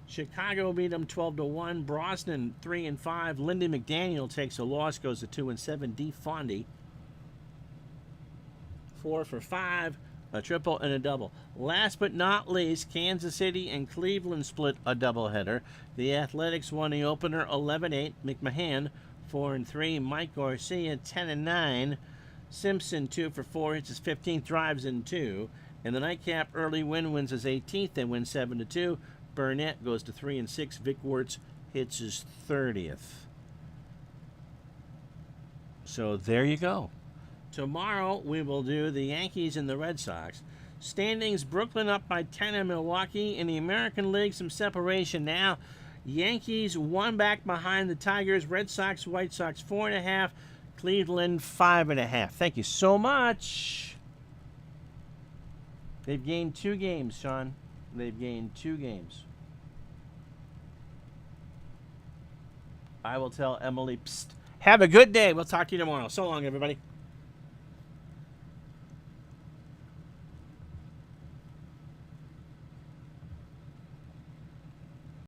Chicago beat them 12-1. Brosnan 3-5. Lindy McDaniel takes a loss, goes to 2-7. D. Fondy 4 for 5, a triple and a double. Last but not least, Kansas City and Cleveland split a doubleheader. The Athletics won the opener 11-8. McMahon 4-3. Mike Garcia 10-9. Simpson 2 for 4, hits his 15th, drives in 2. In the nightcap, Early Win wins his 18th. They win 7-2. Burnett goes to 3-6. Vic Wertz hits his 30th. So there you go. Tomorrow we will do the Yankees and the Red Sox. Standings: Brooklyn up by 10 in Milwaukee. In the American League, some separation now. Yankees 1 back behind the Tigers. Red Sox, White Sox 4.5. Cleveland 5.5. Thank you so much. They've gained 2 games, Sean. They've gained 2 games. I will tell Emily, psst. Have a good day. We'll talk to you tomorrow. So long, everybody.